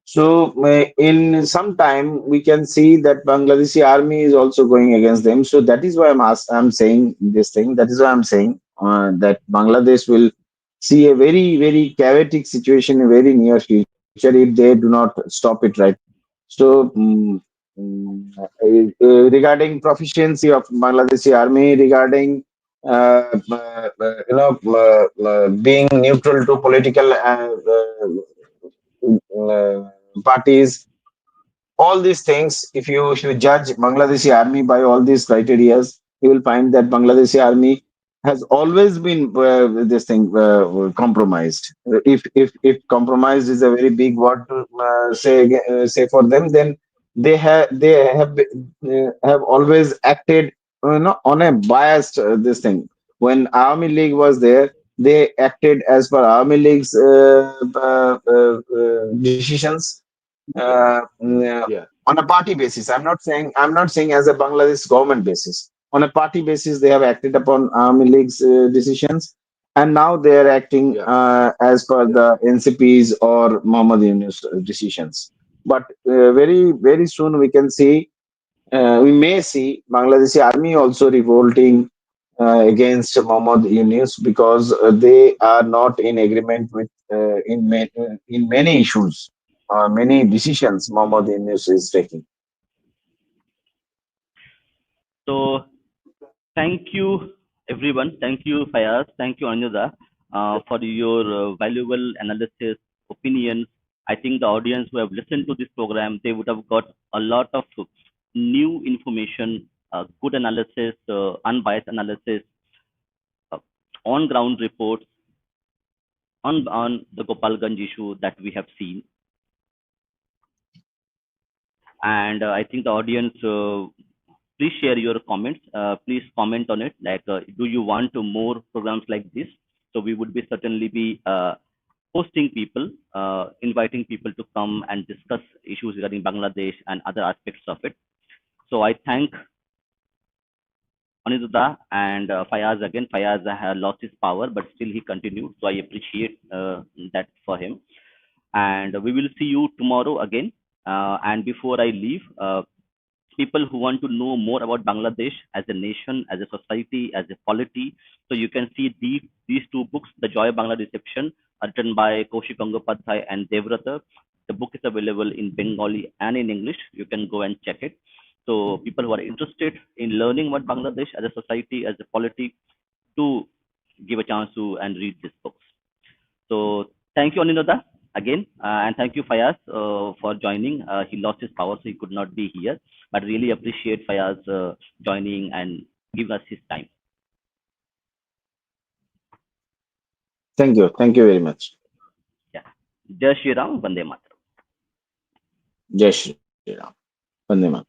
So in some time we can see that Bangladeshi army is also going against them. So that is why I'm saying this thing. That is why I'm saying that Bangladesh will see a very chaotic situation in very near future if they do not stop it right. So regarding proficiency of Bangladeshi army, regarding being neutral to political parties, all these things, if you judge Bangladeshi army by all these criterias, you will find that Bangladeshi army has always been this thing compromised. If compromised is a very big word to say for them, then they have always acted on a biased this thing. When Awami League was there, they acted as per Awami League's decisions Yeah, on a party basis. I'm not saying as a Bangladesh government basis. On a party basis, they have acted upon Army League's decisions, and now they are acting yeah. as per the NCP's or Muhammad Yunus decisions. But very soon we may see Bangladeshi army also revolting against Muhammad Yunus because they are not in agreement with in many issues, many decisions Muhammad Yunus is taking. So thank you, everyone. Thank you, Fayaz. Thank you, Anindya, for your valuable analysis, opinions. I think the audience who have listened to this program, they would have got a lot of new information, good analysis, unbiased analysis. on ground reports on the Gopalganj issue that we have seen. And I think the audience, please share your comments. Please comment on it. Like, do you want to more programs like this? So we would be certainly be hosting people, inviting people to come and discuss issues regarding Bangladesh and other aspects of it. So I thank Anindya and Faiyaz again. Faiyaz had lost his power, but still he continued. So I appreciate that for him. And we will see you tomorrow again. And before I leave, people who want to know more about Bangladesh as a nation, as a society, as a polity. So you can see these two books, The Joy of Bangla Reception, written by Kaushik Gangopadhyay and Devrata. The book is available in Bengali and in English. You can go and check it. So people who are interested in learning about Bangladesh as a society, as a polity, to give a chance to and read these books. So thank you, Anindya, again, and thank you, Faiyaz, for joining. He lost his power, so he could not be here, but really appreciate Faiyaz joining and giving us his time. Thank you very much. Yeah. Jai Shri Ram, Vande Mataram. Jai Shri Ram. Vande Mataram.